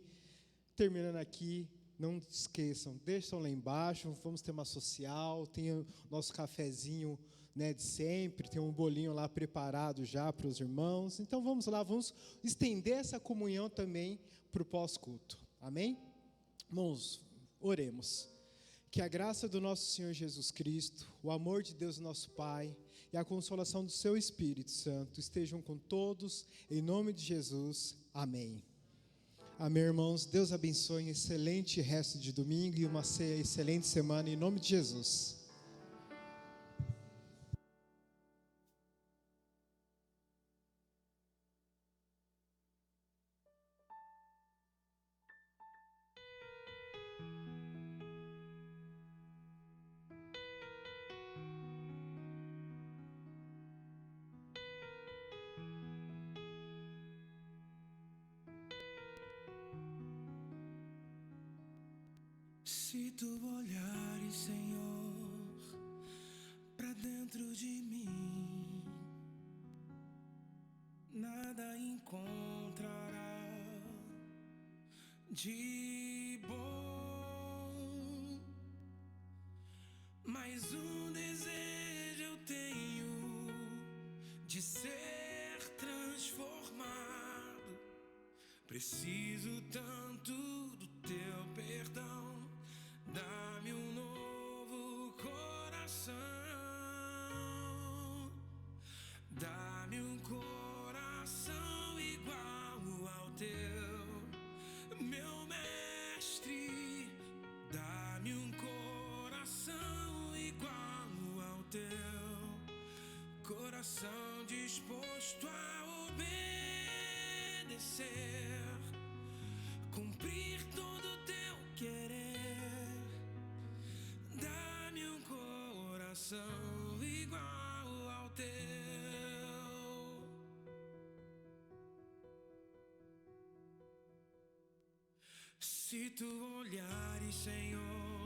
Terminando aqui, não esqueçam, deixam lá embaixo, vamos ter uma social, tem o nosso cafezinho, de sempre, tem um bolinho lá preparado já para os irmãos. Então vamos lá, vamos estender essa comunhão também para o pós-culto. Amém? Irmãos, Oremos. Que a graça do nosso Senhor Jesus Cristo, o amor de Deus nosso Pai e a consolação do seu Espírito Santo estejam com todos, em nome de Jesus. Amém. Amém, irmãos. Deus abençoe um excelente resto de domingo e uma excelente semana, em nome de Jesus. Se tu olhares, Senhor, pra dentro de mim, nada encontrará de bom, mas um desejo eu tenho de ser transformado. Preciso tanto do teu perdão. Dá-me um novo coração, dá-me um coração igual ao teu, meu mestre. Dá-me um coração igual ao teu, coração disposto a obedecer, cumprir todo o teu querer. Dá-me um coração igual ao teu. Se tu olhares, Senhor,